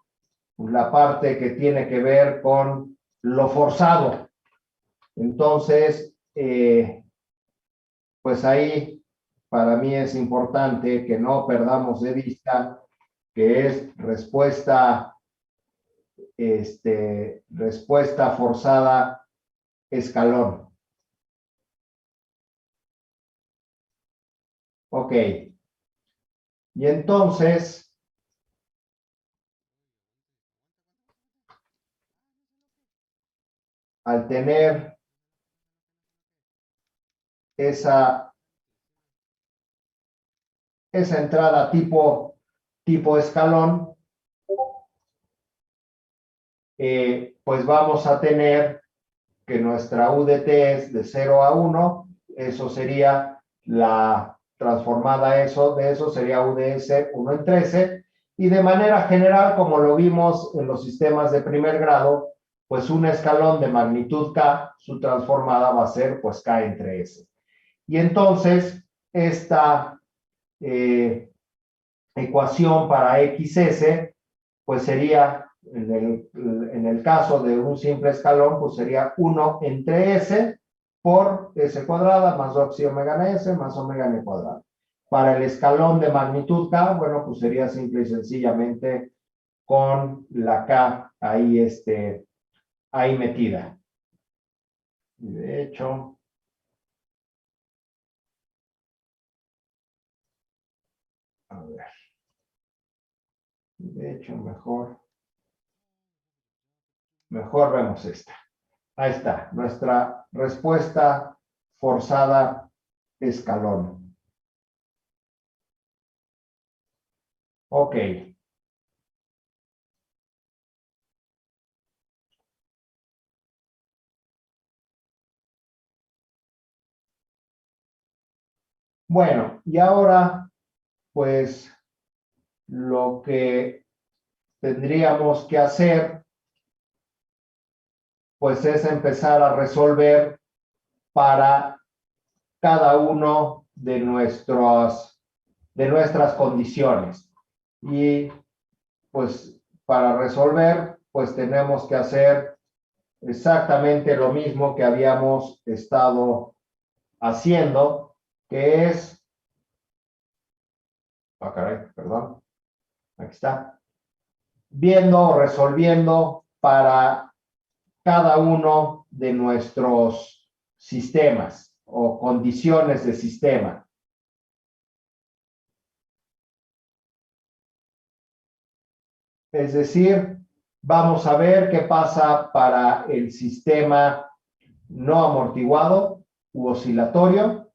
la parte que tiene que ver con lo forzado. Entonces, pues ahí para mí es importante que no perdamos de vista que es respuesta forzada escalón. Ok. Y entonces, al tener esa entrada tipo escalón, pues vamos a tener que nuestra UDT es de 0 a 1, eso sería la transformada de eso sería UDS 1 en 13, y de manera general, como lo vimos en los sistemas de primer grado, pues un escalón de magnitud K, su transformada va a ser pues K entre S. Y entonces, esta ecuación para XS, pues sería, en el caso de un simple escalón, pues sería 1 entre S por S cuadrada más 2 omega n S más omega n cuadrada. Para el escalón de magnitud K, bueno, pues sería simple y sencillamente con la K ahí metida. De hecho, a ver. De hecho, mejor vemos esta. Ahí está, nuestra respuesta forzada escalón. Ok. Bueno, y ahora, pues, lo que tendríamos que hacer, pues, es empezar a resolver para cada uno de nuestras condiciones. Y, pues, para resolver, pues, tenemos que hacer exactamente lo mismo que habíamos estado haciendo, que es, perdón, aquí está, viendo o resolviendo para cada uno de nuestros sistemas o condiciones de sistema. Es decir, vamos a ver qué pasa para el sistema no amortiguado u oscilatorio.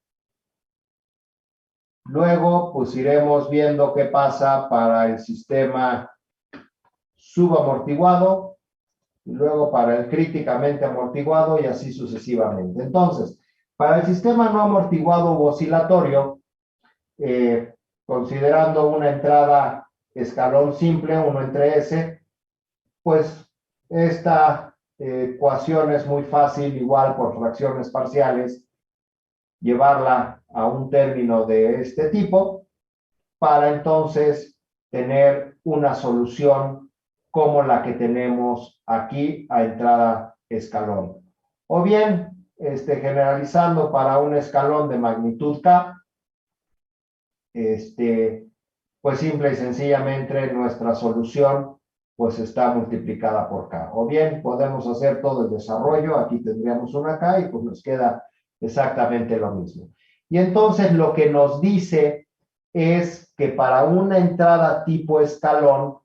Luego, pues iremos viendo qué pasa para el sistema subamortiguado, y luego para el críticamente amortiguado y así sucesivamente. Entonces, para el sistema no amortiguado u oscilatorio, considerando una entrada escalón simple, 1 entre S, pues esta ecuación es muy fácil, igual por fracciones parciales, llevarla a un término de este tipo para entonces tener una solución como la que tenemos aquí a entrada escalón. O bien, generalizando para un escalón de magnitud K, pues simple y sencillamente nuestra solución pues está multiplicada por K. O bien podemos hacer todo el desarrollo, aquí tendríamos una K y pues nos queda exactamente lo mismo. Y entonces lo que nos dice es que para una entrada tipo escalón,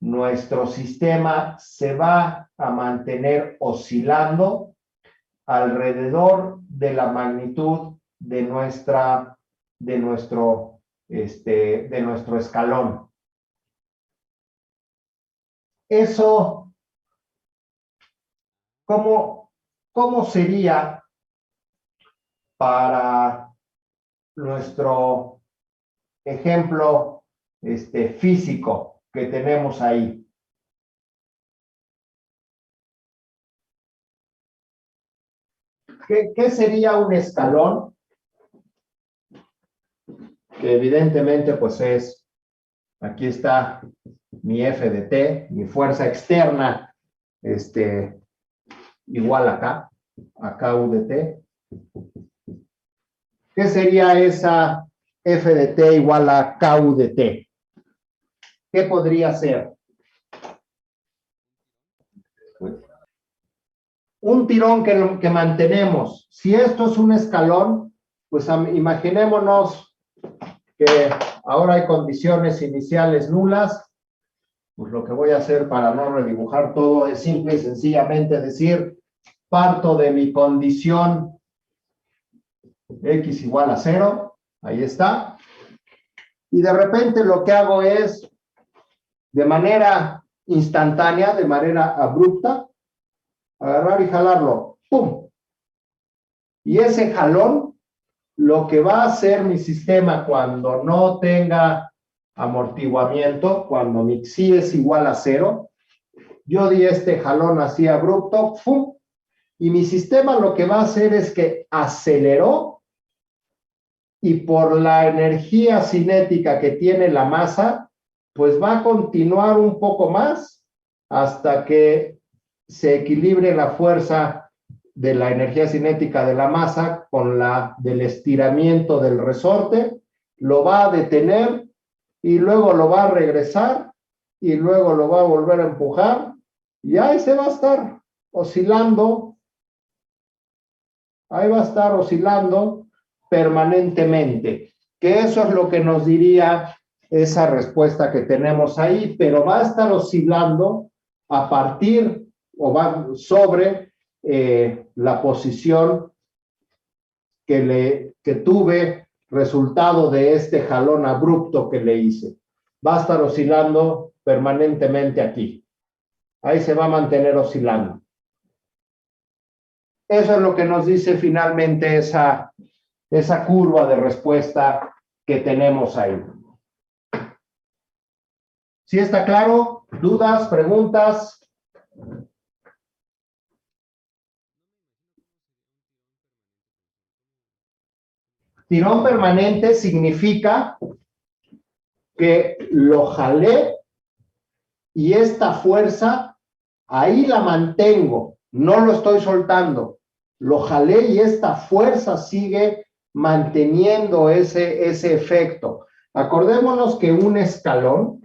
nuestro sistema se va a mantener oscilando alrededor de la magnitud de nuestro escalón. Eso, ¿cómo sería para nuestro ejemplo físico que tenemos ahí? ¿Qué sería un escalón? Que evidentemente pues es, aquí está mi F de T, mi fuerza externa, igual acá, a KU de T. ¿Qué sería esa F de T igual a KU de T? ¿Qué podría ser? Un tirón que mantenemos. Si esto es un escalón, pues imaginémonos que ahora hay condiciones iniciales nulas. Pues lo que voy a hacer para no redibujar todo es simple y sencillamente decir, parto de mi condición X igual a 0, ahí está. Y de repente lo que hago es, de manera instantánea, de manera abrupta, agarrar y jalarlo. ¡Pum! Y ese jalón, lo que va a hacer mi sistema cuando no tenga amortiguamiento, cuando mi Xi es igual a 0, yo di este jalón así abrupto, ¡pum! Y mi sistema lo que va a hacer es que aceleró y por la energía cinética que tiene la masa, pues va a continuar un poco más hasta que se equilibre la fuerza de la energía cinética de la masa con la del estiramiento del resorte, lo va a detener y luego lo va a regresar y luego lo va a volver a empujar y ahí se va a estar oscilando, ahí va a estar oscilando permanentemente, que eso es lo que nos diría esa respuesta que tenemos ahí, pero va a estar oscilando a partir o va sobre la posición que tuve resultado de este jalón abrupto que le hice. Va a estar oscilando permanentemente aquí. Ahí se va a mantener oscilando. Eso es lo que nos dice finalmente esa curva de respuesta que tenemos ahí. ¿Sí está claro? ¿Dudas? ¿Preguntas? Tirón permanente significa que lo jalé y esta fuerza ahí la mantengo, no lo estoy soltando. Lo jalé y esta fuerza sigue manteniendo ese efecto. Acordémonos que un escalón,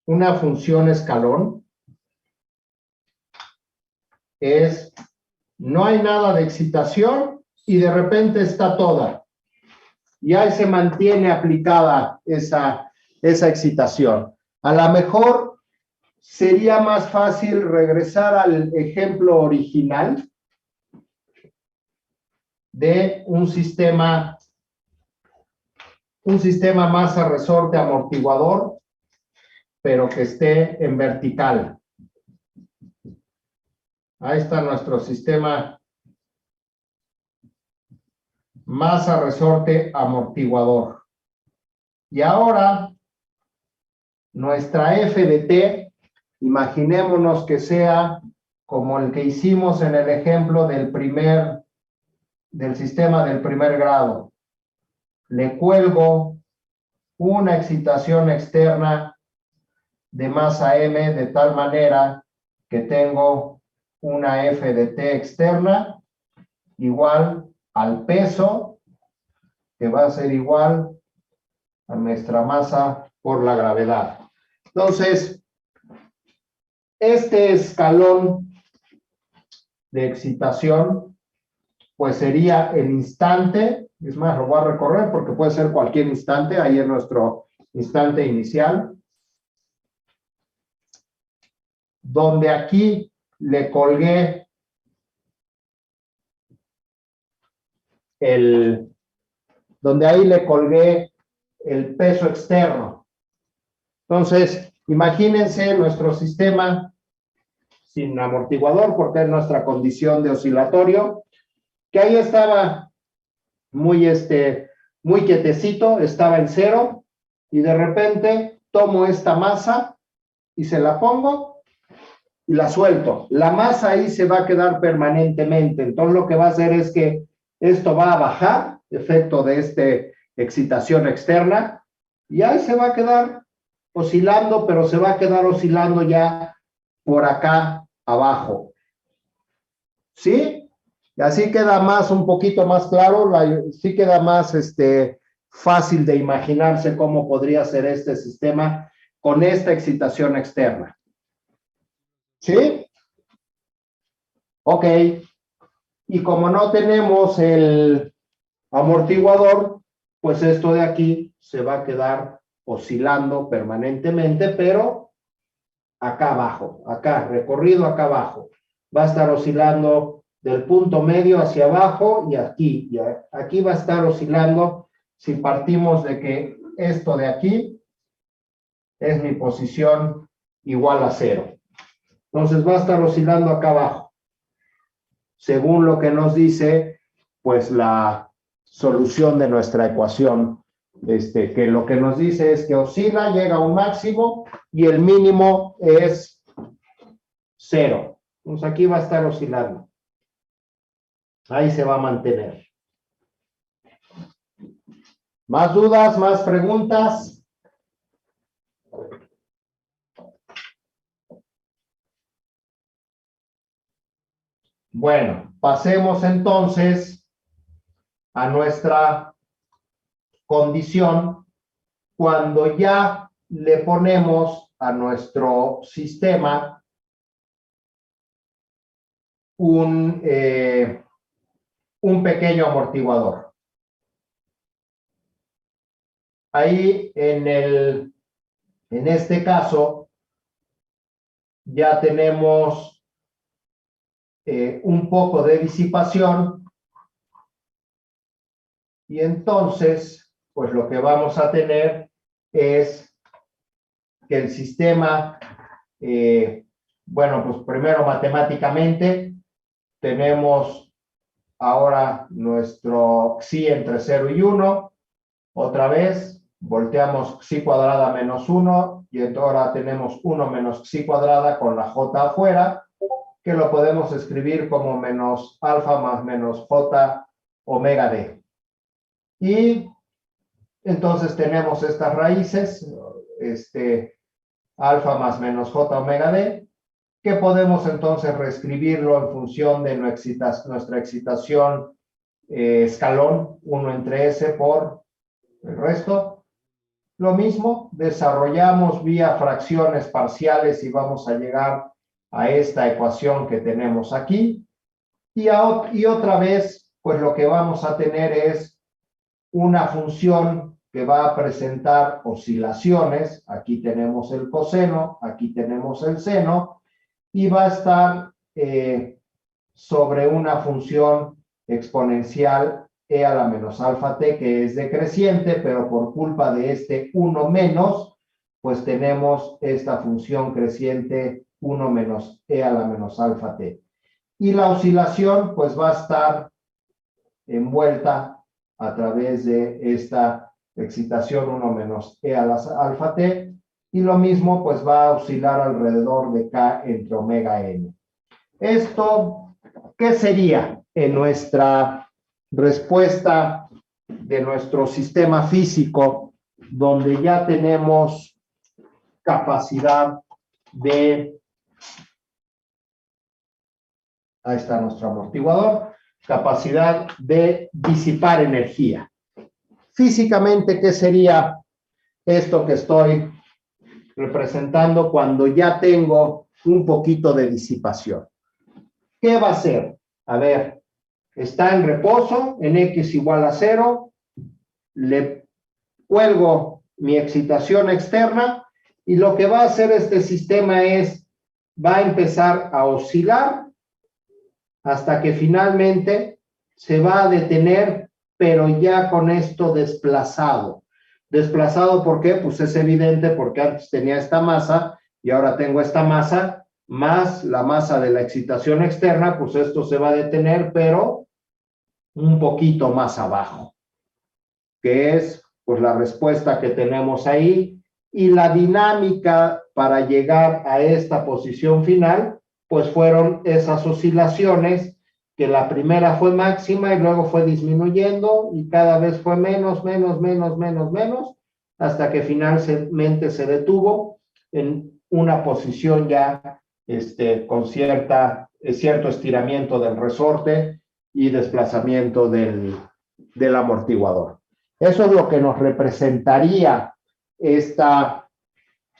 una función escalón, es no hay nada de excitación y de repente está toda. Y ahí se mantiene aplicada esa excitación. A lo mejor sería más fácil regresar al ejemplo original de un sistema masa resorte amortiguador, pero que esté en vertical. Ahí está nuestro sistema masa resorte amortiguador. Y ahora, nuestra F de T, imaginémonos que sea como el que hicimos en el ejemplo del sistema del primer grado. Le cuelgo una excitación externa de masa M de tal manera que tengo una F de T externa igual al peso, que va a ser igual a nuestra masa por la gravedad. Entonces, este escalón de excitación, pues sería el instante, es más, lo voy a recorrer porque puede ser cualquier instante, ahí en nuestro instante inicial, donde aquí le colgué donde ahí le colgué el peso externo. Entonces, imagínense nuestro sistema sin amortiguador, porque es nuestra condición de oscilatorio, que ahí estaba muy quietecito, estaba en cero, y de repente tomo esta masa y se la pongo y la suelto. La masa ahí se va a quedar permanentemente, entonces lo que va a hacer es que esto va a bajar, efecto de esta excitación externa, y ahí se va a quedar oscilando, pero se va a quedar oscilando ya por acá abajo. ¿Sí? Y así queda más, un poquito más claro, sí queda más fácil de imaginarse cómo podría ser este sistema con esta excitación externa. ¿Sí? Ok. Y como no tenemos el amortiguador, pues esto de aquí se va a quedar oscilando permanentemente, pero acá abajo, acá, recorrido acá abajo. Va a estar oscilando del punto medio hacia abajo y aquí. Y aquí va a estar oscilando si partimos de que esto de aquí es mi posición igual a 0. Entonces va a estar oscilando acá abajo. Según lo que nos dice, pues la solución de nuestra ecuación, que lo que nos dice es que oscila, llega a un máximo y el mínimo es 0. Entonces aquí va a estar oscilando. Ahí se va a mantener. ¿Más dudas? ¿Más preguntas? Bueno, pasemos entonces a nuestra condición cuando ya le ponemos a nuestro sistema un pequeño amortiguador. Ahí en este caso ya tenemos un poco de disipación y entonces pues lo que vamos a tener es que el sistema, bueno, pues primero matemáticamente tenemos ahora nuestro xi entre 0 y 1, otra vez volteamos xi cuadrada menos 1 y ahora tenemos 1 menos xi cuadrada con la j afuera, que lo podemos escribir como menos alfa más menos j omega d. Y entonces tenemos estas raíces, alfa más menos j omega d, que podemos entonces reescribirlo en función de nuestra excitación escalón 1 entre s por el resto. Lo mismo, desarrollamos vía fracciones parciales y vamos a llegar a esta ecuación que tenemos aquí. Y otra vez, pues lo que vamos a tener es una función que va a presentar oscilaciones. Aquí tenemos el coseno, aquí tenemos el seno, y va a estar sobre una función exponencial e a la menos alfa t, que es decreciente, pero por culpa de este 1 menos, pues tenemos esta función creciente 1 menos e a la menos alfa t. Y la oscilación pues va a estar envuelta a través de esta excitación 1 menos e a la alfa t, y lo mismo pues va a oscilar alrededor de k entre omega n. Esto, ¿qué sería en nuestra respuesta de nuestro sistema físico, donde ya tenemos capacidad de Ahí está nuestro amortiguador. Capacidad de disipar energía. Físicamente, ¿qué sería esto que estoy representando cuando ya tengo un poquito de disipación? ¿Qué va a hacer? A ver, está en reposo, en X igual a 0, le cuelgo mi excitación externa y lo que va a hacer este sistema es, va a empezar a oscilar hasta que finalmente se va a detener, pero ya con esto desplazado. ¿Desplazado por qué? Pues es evidente porque antes tenía esta masa y ahora tengo esta masa más la masa de la excitación externa, pues esto se va a detener, pero un poquito más abajo, que es pues la respuesta que tenemos ahí, y la dinámica para llegar a esta posición final, pues fueron esas oscilaciones, que la primera fue máxima y luego fue disminuyendo y cada vez fue menos, hasta que finalmente se detuvo en una posición ya con cierto estiramiento del resorte y desplazamiento del amortiguador. Eso es lo que nos representaría esa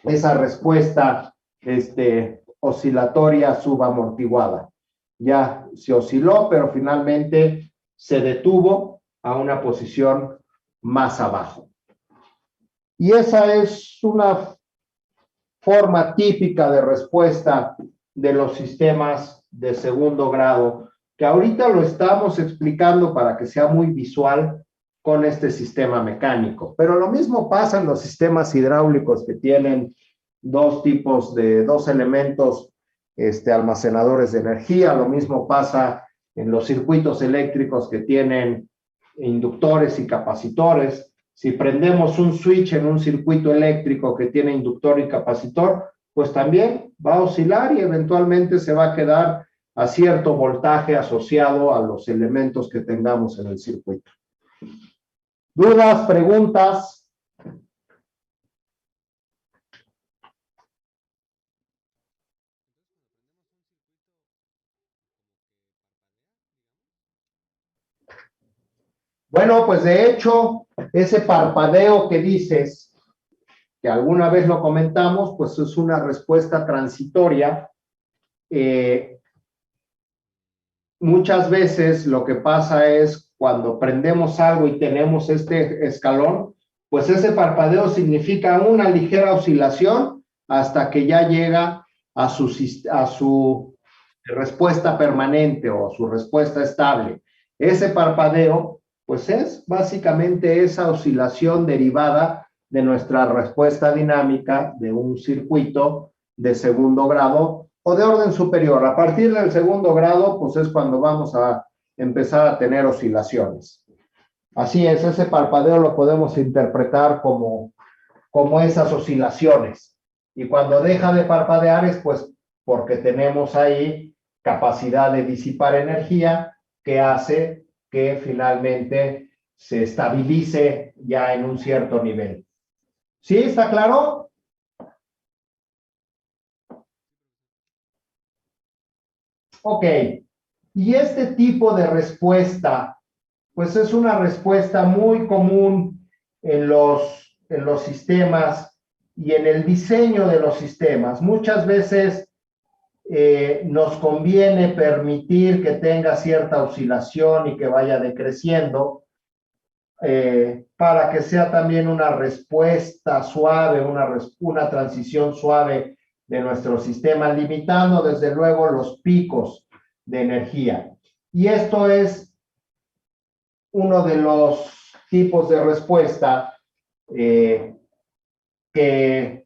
respuesta oscilatoria subamortiguada. Ya se osciló, pero finalmente se detuvo a una posición más abajo. Y esa es una forma típica de respuesta de los sistemas de segundo grado, que ahorita lo estamos explicando para que sea muy visual con este sistema mecánico. Pero lo mismo pasa en los sistemas hidráulicos, que tienen dos elementos almacenadores de energía. Lo mismo pasa en los circuitos eléctricos, que tienen inductores y capacitores. Si prendemos un switch en un circuito eléctrico que tiene inductor y capacitor, pues también va a oscilar y eventualmente se va a quedar a cierto voltaje asociado a los elementos que tengamos en el circuito. ¿Dudas, preguntas? Bueno, pues de hecho, ese parpadeo que dices, que alguna vez lo comentamos, pues es una respuesta transitoria. Muchas veces lo que pasa es cuando prendemos algo y tenemos este escalón, pues ese parpadeo significa una ligera oscilación hasta que ya llega a su respuesta permanente o su respuesta estable. Ese parpadeo, pues es básicamente esa oscilación derivada de nuestra respuesta dinámica de un circuito de segundo grado o de orden superior. A partir del segundo grado, pues es cuando vamos a empezar a tener oscilaciones. Así es, ese parpadeo lo podemos interpretar como esas oscilaciones. Y cuando deja de parpadear es pues porque tenemos ahí capacidad de disipar energía, que hace que finalmente se estabilice ya en un cierto nivel. ¿Sí? ¿Está claro? Ok. Y este tipo de respuesta, pues es una respuesta muy común en los sistemas y en el diseño de los sistemas. Muchas veces nos conviene permitir que tenga cierta oscilación y que vaya decreciendo para que sea también una respuesta suave, una transición suave de nuestro sistema, limitando desde luego los picos de energía. Y esto es uno de los tipos de respuesta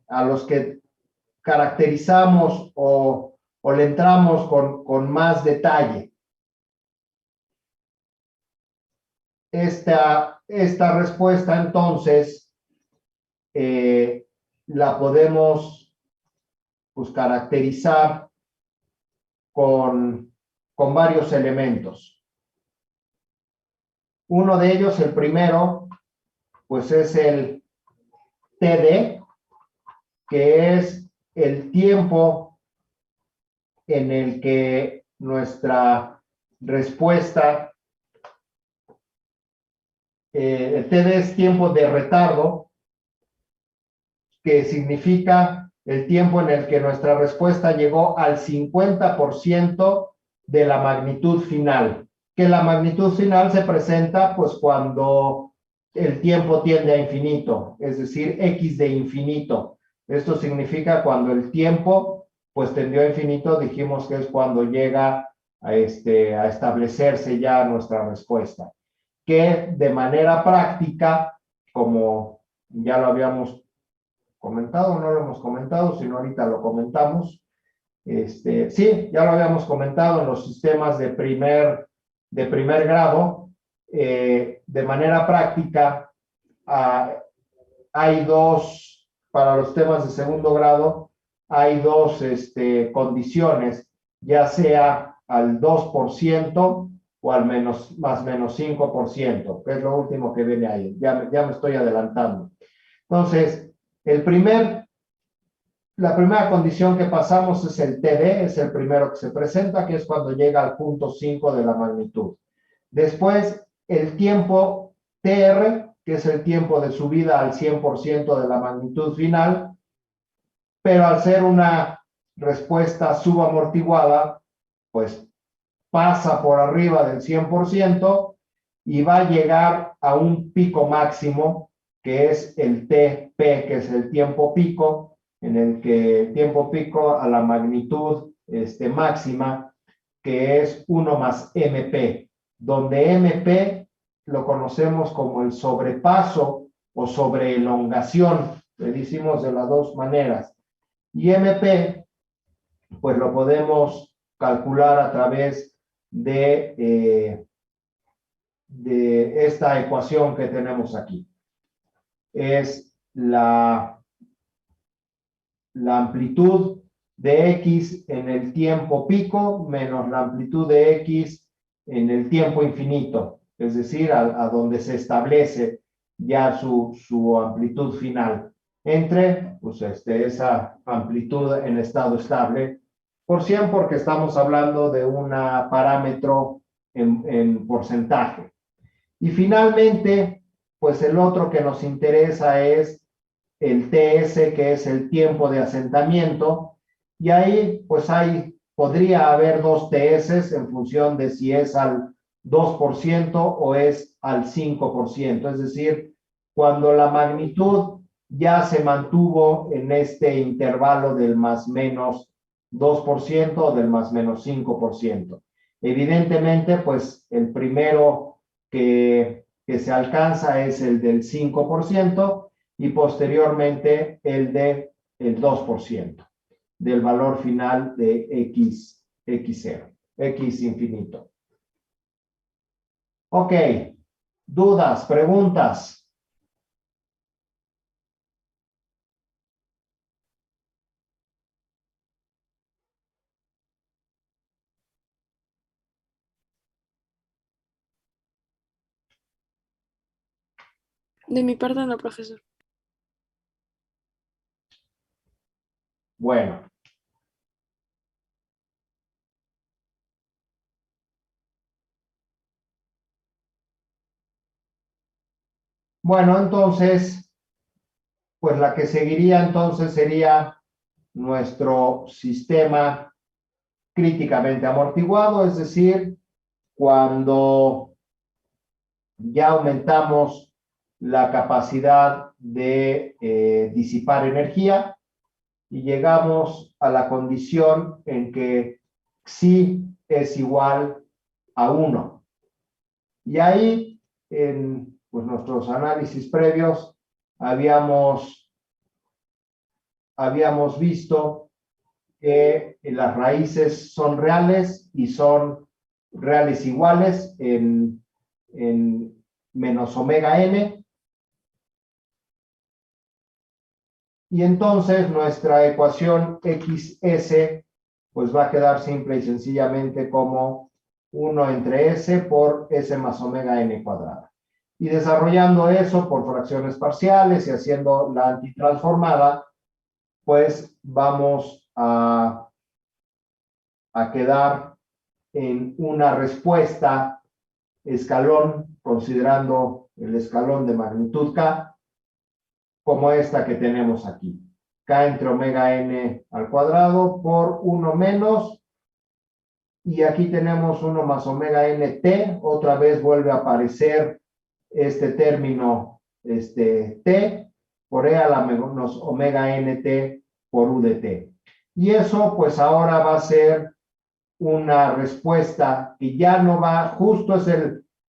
a los que caracterizamos o le entramos con más detalle. Esta respuesta, entonces, la podemos pues, caracterizar con varios elementos. Uno de ellos, el primero, pues es el TD, que es el tiempo en el que nuestra respuesta. El TD es tiempo de retardo, que significa el tiempo en el que nuestra respuesta llegó al 50% de la magnitud final. Que la magnitud final se presenta pues cuando el tiempo tiende a infinito, es decir, x de infinito. Esto significa cuando el tiempo pues tendió a infinito, dijimos que es cuando llega a establecerse ya nuestra respuesta. Que de manera práctica, como ya lo habíamos comentado, no lo hemos comentado, sino ahorita lo comentamos. Sí, ya lo habíamos comentado en los sistemas de primer grado. De manera práctica, hay dos, para los temas de segundo grado, hay dos condiciones, ya sea al 2% o al más menos 5%, que es lo último que viene ahí. Ya me estoy adelantando. Entonces, la primera condición que pasamos es el TD, es el primero que se presenta, que es cuando llega al punto 5 de la magnitud. Después, el tiempo TR, que es el tiempo de subida al 100% de la magnitud final, pero al ser una respuesta subamortiguada, pues pasa por arriba del 100% y va a llegar a un pico máximo, que es el TP, que es el tiempo pico, en el que el tiempo pico a la magnitud máxima, que es 1 más MP, donde MP lo conocemos como el sobrepaso o sobreelongación, le decimos de las dos maneras. Y MP, pues lo podemos calcular a través de esta ecuación que tenemos aquí. Es la amplitud de X en el tiempo pico menos la amplitud de X en el tiempo infinito, es decir, a donde se establece ya su amplitud final, entre pues, esa amplitud en estado estable, por 100, porque estamos hablando de un parámetro en porcentaje. Y finalmente, pues el otro que nos interesa es el TS, que es el tiempo de asentamiento, y ahí pues podría haber dos TS en función de si es al 2% o es al 5%, es decir, cuando la magnitud ya se mantuvo en este intervalo del más menos 2% o del más menos 5%. Evidentemente, pues el primero que se alcanza es el del 5%, y posteriormente el del 2% del valor final de x0, x infinito. Ok, dudas, preguntas. De mi parte no, profesor. Bueno. Bueno, entonces, pues la que seguiría entonces sería nuestro sistema críticamente amortiguado, es decir, cuando ya aumentamos la capacidad de disipar energía y llegamos a la condición en que Xi es igual a 1. Y ahí, en pues, nuestros análisis previos, habíamos visto que las raíces son reales y son reales iguales en menos omega n. Y entonces nuestra ecuación XS pues va a quedar simple y sencillamente como 1 entre S por S más omega n cuadrada. Y desarrollando eso por fracciones parciales y haciendo la antitransformada, pues vamos a quedar en una respuesta escalón, considerando el escalón de magnitud K, como esta que tenemos aquí. K entre omega n al cuadrado por 1 menos, y aquí tenemos 1 más omega nt, otra vez vuelve a aparecer este término t, por e a la menos omega nt por u de t. Y eso pues ahora va a ser una respuesta que ya no va, justo es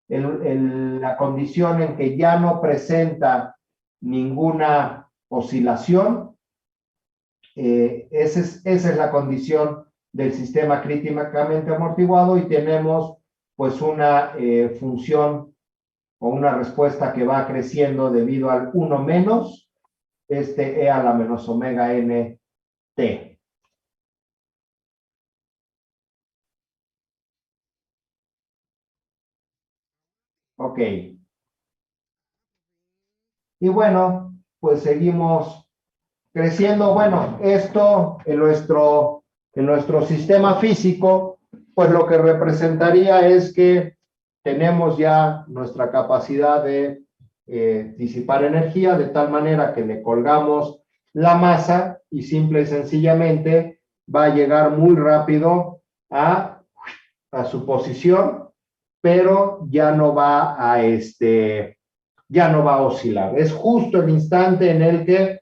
la condición en que ya no presenta ninguna oscilación. Esa es la condición del sistema críticamente amortiguado, y tenemos pues una función o una respuesta que va creciendo debido al 1 menos e a la menos omega n t. Ok. Y bueno, pues seguimos creciendo. Bueno, esto en nuestro sistema físico, pues lo que representaría es que tenemos ya nuestra capacidad de disipar energía, de tal manera que le colgamos la masa y simple y sencillamente va a llegar muy rápido a su posición, pero ya no va a oscilar. Es justo el instante en el que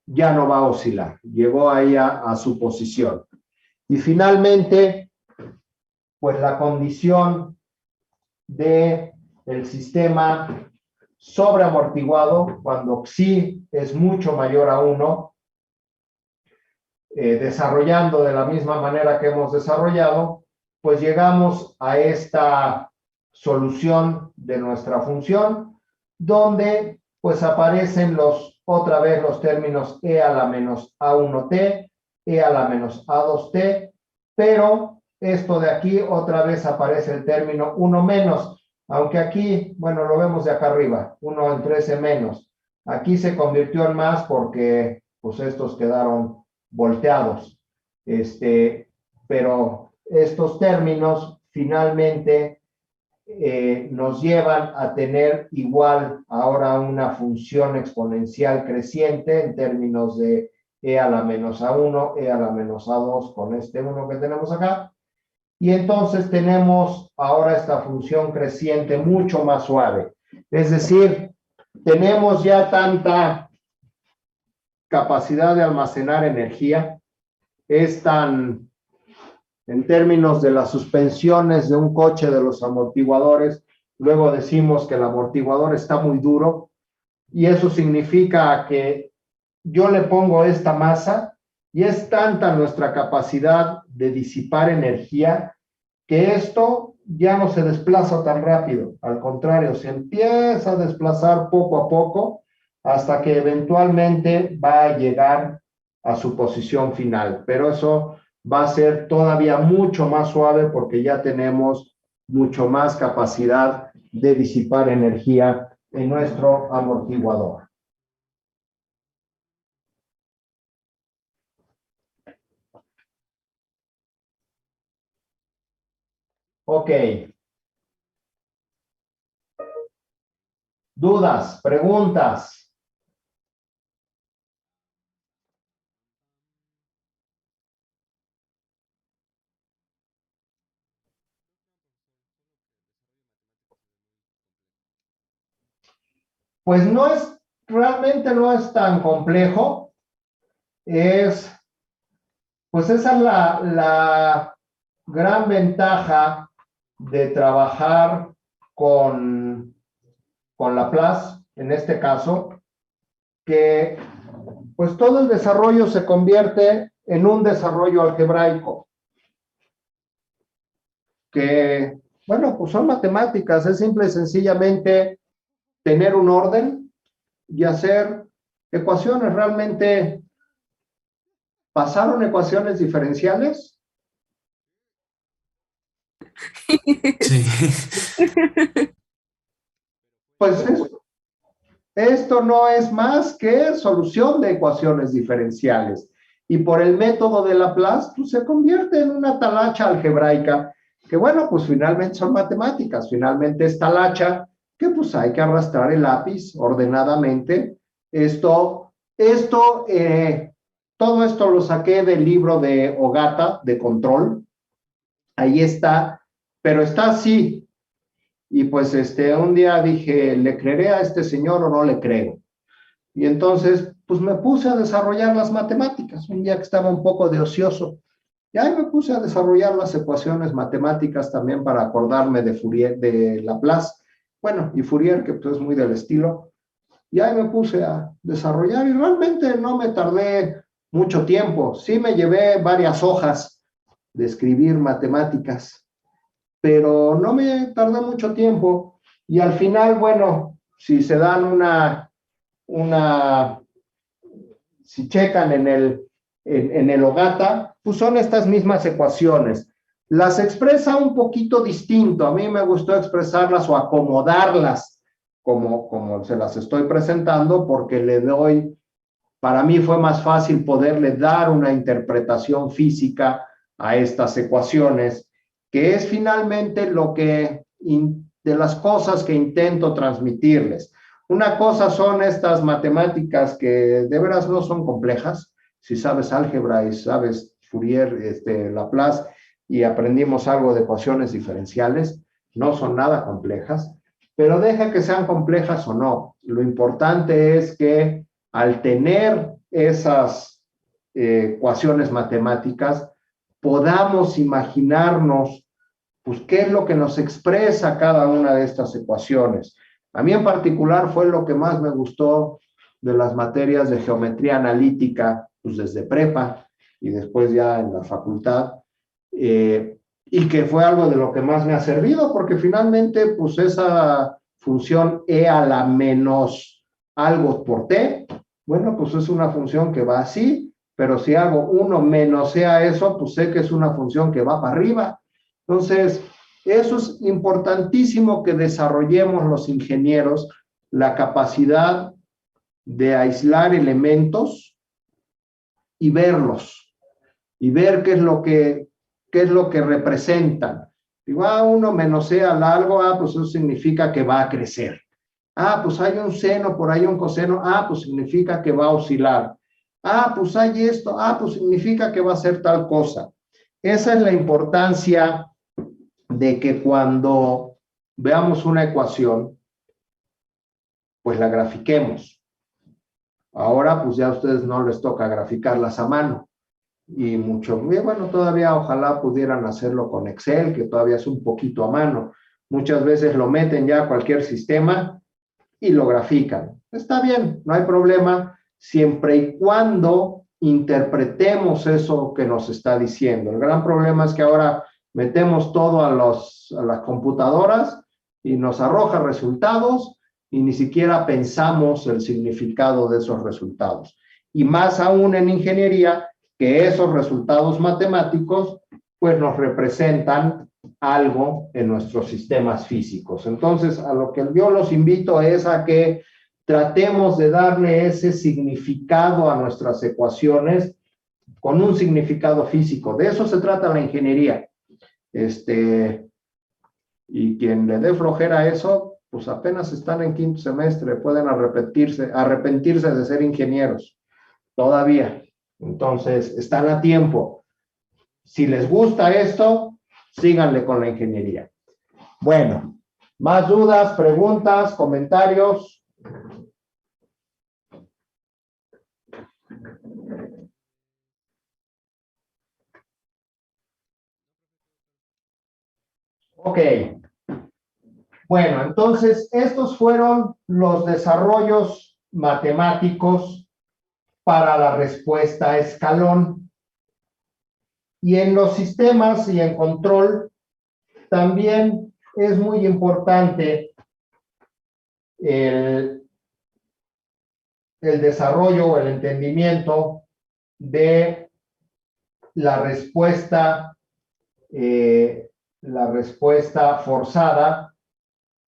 ya no va a oscilar. Llegó ahí a su posición. Y finalmente, pues la condición del sistema sobreamortiguado, cuando Xi es mucho mayor a 1, desarrollando de la misma manera que hemos desarrollado, pues llegamos a esta solución de nuestra función, donde pues aparecen otra vez los términos e a la menos a1t, e a la menos a2t, pero esto de aquí otra vez aparece el término 1 menos, aunque aquí, bueno, lo vemos de acá arriba, 1 entre ese menos. Aquí se convirtió en más porque pues estos quedaron volteados. Pero estos términos finalmente nos llevan a tener igual ahora una función exponencial creciente en términos de e a la menos a1, e a la menos a2 con este 1 que tenemos acá. Y entonces tenemos ahora esta función creciente mucho más suave. Es decir, tenemos ya tanta capacidad de almacenar energía, es tan, en términos de las suspensiones de un coche de los amortiguadores, luego decimos que el amortiguador está muy duro, y eso significa que yo le pongo esta masa, y es tanta nuestra capacidad de disipar energía que esto ya no se desplaza tan rápido. Al contrario, se empieza a desplazar poco a poco hasta que eventualmente va a llegar a su posición final. Pero eso va a ser todavía mucho más suave porque ya tenemos mucho más capacidad de disipar energía en nuestro amortiguador. Ok. ¿Dudas? ¿Preguntas? Pues realmente no es tan complejo. Pues esa es la gran ventaja de trabajar con Laplace, en este caso, que pues todo el desarrollo se convierte en un desarrollo algebraico, que, bueno, pues son matemáticas, es simple y sencillamente tener un orden y hacer ecuaciones. Realmente, ¿pasaron ecuaciones diferenciales? Sí. Pues esto no es más que solución de ecuaciones diferenciales. Y por el método de Laplace, pues se convierte en una talacha algebraica que bueno, pues finalmente son matemáticas, finalmente es talacha, que pues hay que arrastrar el lápiz ordenadamente. Todo esto lo saqué del libro de Ogata, de Control. Ahí está, pero está así. Y pues un día dije, ¿le creeré a este señor o no le creo? Y entonces, pues me puse a desarrollar las matemáticas, un día que estaba un poco de ocioso. Y ahí me puse a desarrollar las ecuaciones matemáticas también para acordarme de Fourier, de Laplace. Bueno, y Fourier, que pues es muy del estilo. Y ahí me puse a desarrollar y realmente no me tardé mucho tiempo. Sí me llevé varias hojas de escribir matemáticas, pero no me tardé mucho tiempo. Y al final, bueno, si se dan si checan en el Ogata, pues son estas mismas ecuaciones. Las expresa un poquito distinto. A mí me gustó expresarlas o acomodarlas como se las estoy presentando, porque para mí fue más fácil poderle dar una interpretación física a estas ecuaciones, que es finalmente de las cosas que intento transmitirles. Una cosa son estas matemáticas que de veras no son complejas. Si sabes álgebra y sabes Fourier, Laplace, y aprendimos algo de ecuaciones diferenciales, no son nada complejas, pero deja que sean complejas o no. Lo importante es que al tener esas ecuaciones matemáticas, podamos imaginarnos pues qué es lo que nos expresa cada una de estas ecuaciones. A mí en particular fue lo que más me gustó de las materias de geometría analítica, pues desde prepa y después ya en la facultad, y que fue algo de lo que más me ha servido, porque finalmente pues esa función e a la menos algo por t, bueno, pues es una función que va así, pero si hago 1 menos e a eso, pues sé que es una función que va para arriba. Entonces, eso es importantísimo que desarrollemos los ingenieros, la capacidad de aislar elementos y verlos, y ver qué es lo que representan. Digo, 1 menos e al algo, pues eso significa que va a crecer. Pues hay un seno, por ahí un coseno, pues significa que va a oscilar. Pues hay esto, pues significa que va a ser tal cosa. Esa es la importancia de que cuando veamos una ecuación, pues la grafiquemos. Ahora, pues ya a ustedes no les toca graficarlas a mano. Y bueno, todavía ojalá pudieran hacerlo con Excel, que todavía es un poquito a mano. Muchas veces lo meten ya a cualquier sistema y lo grafican. Está bien, no hay problema, siempre y cuando interpretemos eso que nos está diciendo. El gran problema es que ahora metemos todo a las computadoras y nos arroja resultados y ni siquiera pensamos el significado de esos resultados. Y más aún en ingeniería, que esos resultados matemáticos pues nos representan algo en nuestros sistemas físicos. Entonces, a lo que yo los invito es a que tratemos de darle ese significado a nuestras ecuaciones con un significado físico. De eso se trata la ingeniería. Y quien le dé flojera a eso, pues apenas están en 5º semestre, pueden arrepentirse de ser ingenieros, todavía. Entonces, están a tiempo. Si les gusta esto, síganle con la ingeniería. Bueno, más dudas, preguntas, comentarios. Ok. Bueno, entonces, estos fueron los desarrollos matemáticos para la respuesta a escalón. Y en los sistemas y en control, también es muy importante el desarrollo o el entendimiento de la respuesta forzada,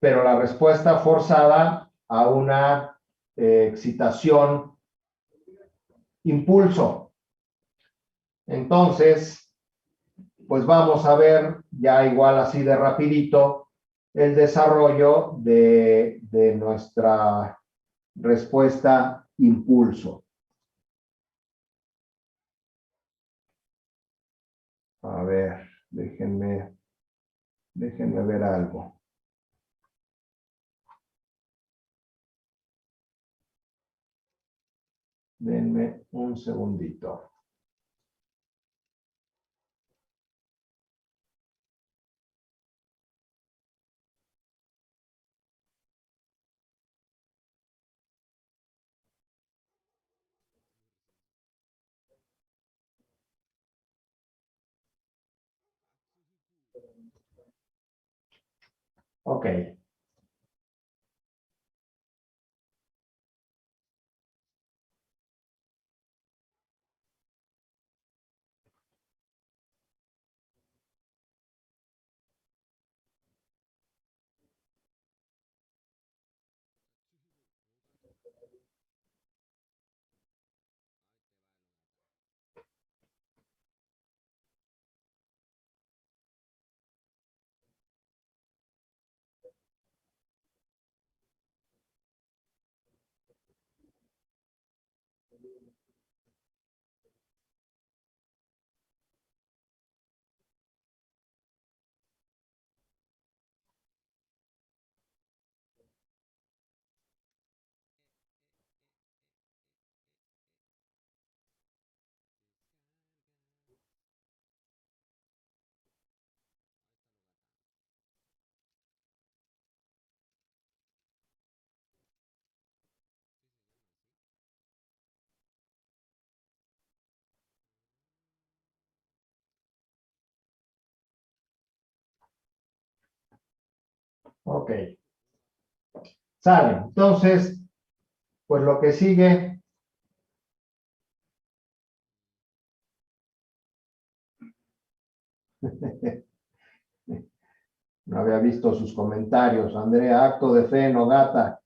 pero la respuesta forzada a una excitación impulso. Entonces, pues vamos a ver ya igual así de rapidito el desarrollo de nuestra respuesta impulso. A ver, déjenme ver algo. Denme un segundito. Ok. Ok. Sale. Entonces, pues lo que sigue. No había visto sus comentarios. Andrea, acto de fe, Nogata.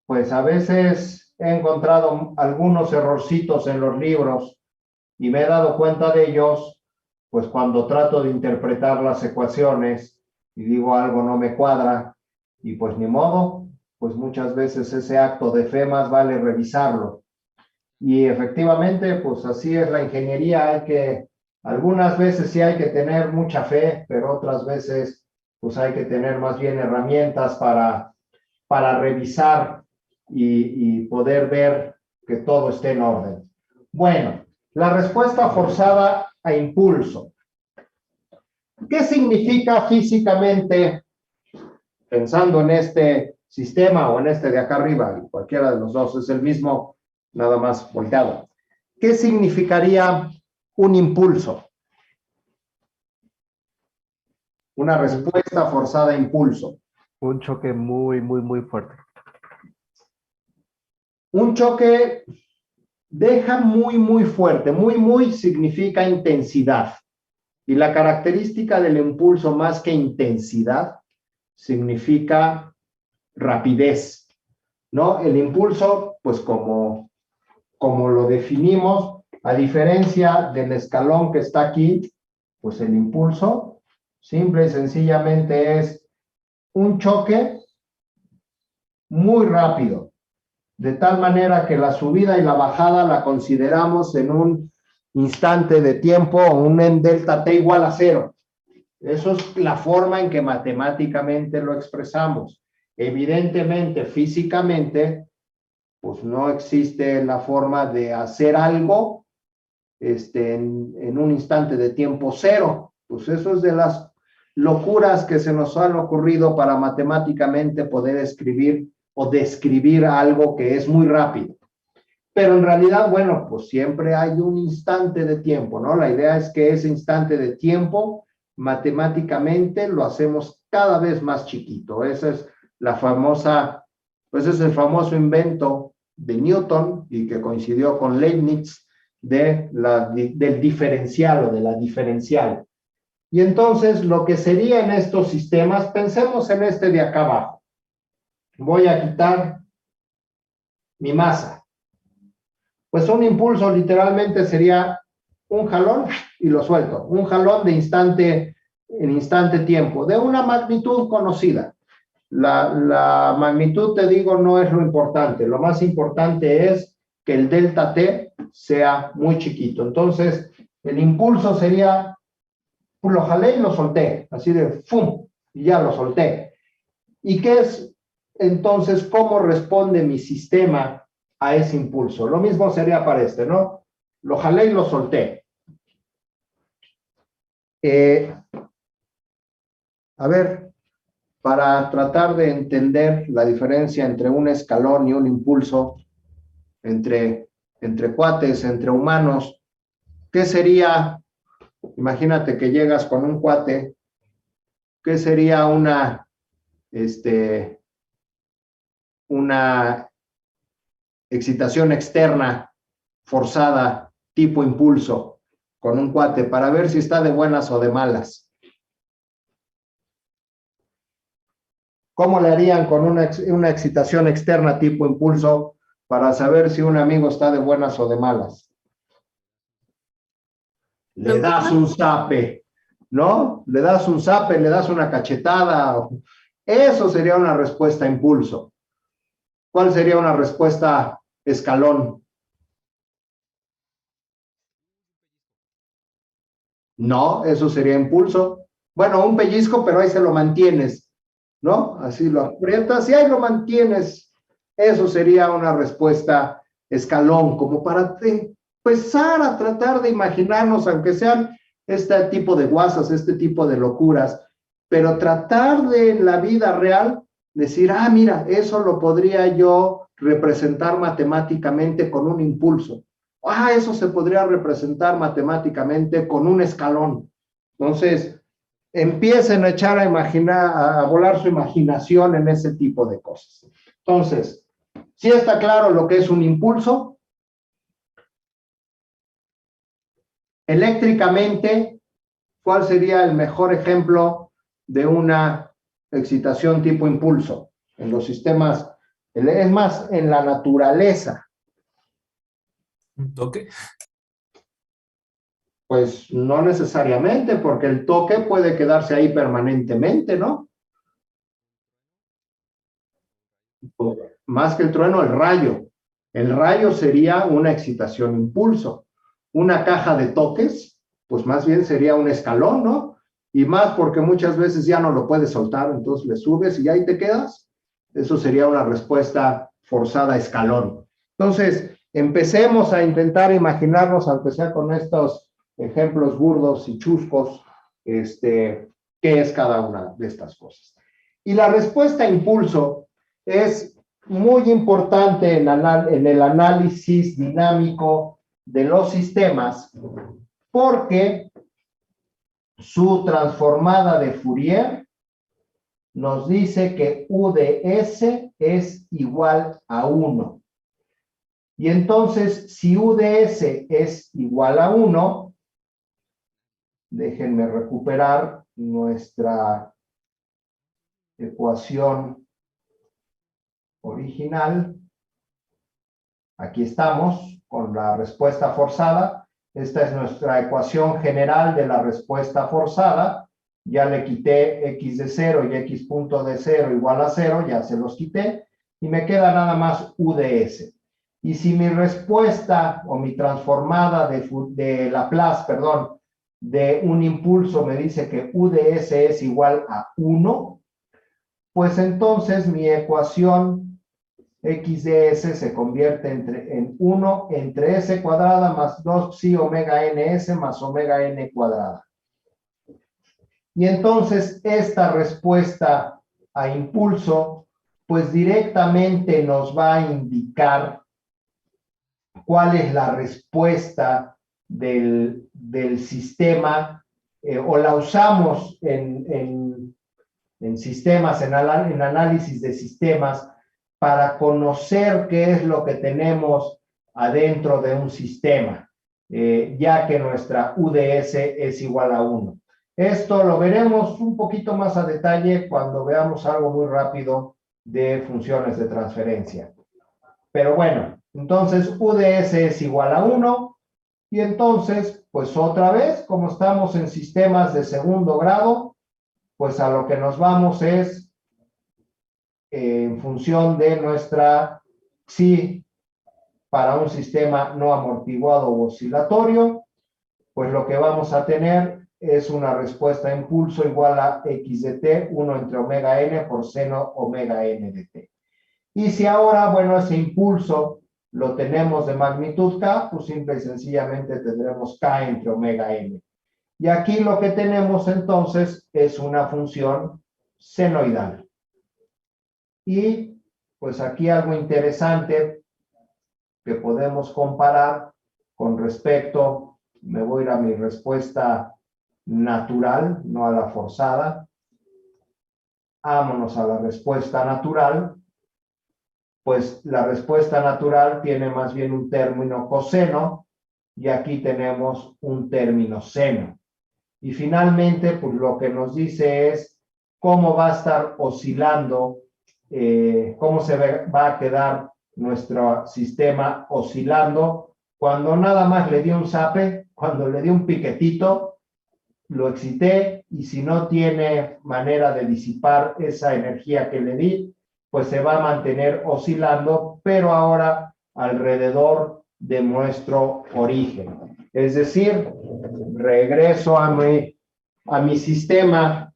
Pues a veces he encontrado algunos errorcitos en los libros y me he dado cuenta de ellos, pues cuando trato de interpretar las ecuaciones y digo algo no me cuadra y pues ni modo, pues muchas veces ese acto de fe más vale revisarlo. Y efectivamente, pues así es la ingeniería, algunas veces sí hay que tener mucha fe, pero otras veces pues hay que tener más bien herramientas para revisar y poder ver que todo esté en orden. Bueno, la respuesta forzada a impulso. ¿Qué significa físicamente, pensando en este sistema o en este de acá arriba? Cualquiera de los dos es el mismo, nada más volteado. ¿Qué significaría un impulso? Una respuesta forzada a impulso. Un choque muy, muy, muy fuerte. Un choque deja muy, muy fuerte. Muy, muy significa intensidad. Y la característica del impulso más que intensidad significa rapidez, ¿no? El impulso, pues como lo definimos, a diferencia del escalón que está aquí, pues el impulso simple y sencillamente es un choque muy rápido, de tal manera que la subida y la bajada la consideramos en un instante de tiempo o un en delta t igual a 0. Eso es la forma en que matemáticamente lo expresamos. Evidentemente, físicamente, pues no existe la forma de hacer algo en un instante de tiempo 0. Pues eso es de las locuras que se nos han ocurrido para matemáticamente poder escribir o describir algo que es muy rápido. Pero en realidad, bueno, pues siempre hay un instante de tiempo, ¿no? La idea es que ese instante de tiempo, matemáticamente, lo hacemos cada vez más chiquito. Esa es la famosa, pues es el famoso invento de Newton y que coincidió con Leibniz del diferencial o de la diferencial. Y entonces, lo que sería en estos sistemas, pensemos en este de acá abajo. Voy a quitar mi masa. Pues un impulso literalmente sería un jalón y lo suelto. Un jalón en instante tiempo, de una magnitud conocida. La magnitud, te digo, no es lo importante. Lo más importante es que el delta T sea muy chiquito. Entonces, el impulso sería, pues lo jalé y lo solté, así de ¡fum! Y ya lo solté. ¿Y qué es entonces cómo responde mi sistema a ese impulso? Lo mismo sería para este, ¿no? Lo jalé y lo solté. A ver, para tratar de entender la diferencia entre un escalón y un impulso, entre cuates, entre humanos, ¿qué sería? Imagínate que llegas con un cuate, ¿qué sería una excitación externa forzada tipo impulso con un cuate para ver si está de buenas o de malas? ¿Cómo le harían con una excitación externa tipo impulso para saber si un amigo está de buenas o de malas? Le das un zape, ¿no? Le das un zape, le das una cachetada. Eso sería una respuesta a impulso. ¿Cuál sería una respuesta escalón? No, eso sería impulso. Bueno, un pellizco, pero ahí se lo mantienes, ¿no? Así lo aprietas y ahí lo mantienes. Eso sería una respuesta escalón, como para empezar a tratar de imaginarnos, aunque sean este tipo de guasas, este tipo de locuras, pero tratar de en la vida real decir, ah, mira, eso lo podría yo representar matemáticamente con un impulso. Ah, eso se podría representar matemáticamente con un escalón. Entonces, empiecen a echar a imaginar, a volar su imaginación en ese tipo de cosas. Entonces, ¿sí está claro lo que es un impulso? Eléctricamente, ¿cuál sería el mejor ejemplo de una excitación tipo impulso? En los sistemas, es más, en la naturaleza. ¿Un toque? Pues no necesariamente, porque el toque puede quedarse ahí permanentemente, ¿no? Más que el trueno, el rayo. El rayo sería una excitación impulso. Una caja de toques, pues más bien sería un escalón, ¿no? Y más porque muchas veces ya no lo puedes soltar, entonces le subes y ahí te quedas. Eso sería una respuesta forzada a escalón. Entonces, empecemos a intentar imaginarnos, aunque sea con estos ejemplos burdos y chuscos, qué es cada una de estas cosas. Y la respuesta a impulso es muy importante en el análisis dinámico de los sistemas, porque su transformada de Fourier nos dice que U de S es igual a 1. Y entonces, si U de S es igual a 1, déjenme recuperar nuestra ecuación original. Aquí estamos con la respuesta forzada. Esta es nuestra ecuación general de la respuesta forzada. Ya le quité x de 0 y x punto de 0 igual a 0, ya se los quité. Y me queda nada más U de S. Y si mi respuesta o mi transformada de Laplace, perdón, de un impulso me dice que U de S es igual a 1, pues entonces mi ecuación x de s se convierte en 1 entre s cuadrada más 2 psi omega ns más omega n cuadrada. Y entonces esta respuesta a impulso, pues directamente nos va a indicar cuál es la respuesta del sistema, o la usamos en sistemas, en análisis de sistemas, para conocer qué es lo que tenemos adentro de un sistema, ya que nuestra UDS es igual a 1. Esto lo veremos un poquito más a detalle cuando veamos algo muy rápido de funciones de transferencia. Pero bueno, entonces UDS es igual a 1 Y entonces, pues otra vez, como estamos en sistemas de segundo grado, pues a lo que nos vamos es en función de nuestra psi para un sistema no amortiguado o oscilatorio, pues lo que vamos a tener es una respuesta a impulso igual a x de t, 1 entre omega n por seno omega n de t. Y si ahora, bueno, ese impulso lo tenemos de magnitud k, pues simple y sencillamente tendremos k entre omega n. Y aquí lo que tenemos entonces es una función senoidal. Y pues aquí algo interesante que podemos comparar con respecto, me voy a ir a mi respuesta natural, no a la forzada. Vámonos a la respuesta natural. Pues la respuesta natural tiene más bien un término coseno y aquí tenemos un término seno. Y finalmente, pues lo que nos dice es cómo va a estar oscilando, cómo va a quedar nuestro sistema oscilando cuando nada más le di un zape, cuando le di un piquetito, lo excité y si no tiene manera de disipar esa energía que le di, pues se va a mantener oscilando, pero ahora alrededor de nuestro origen. Es decir, regreso a mi sistema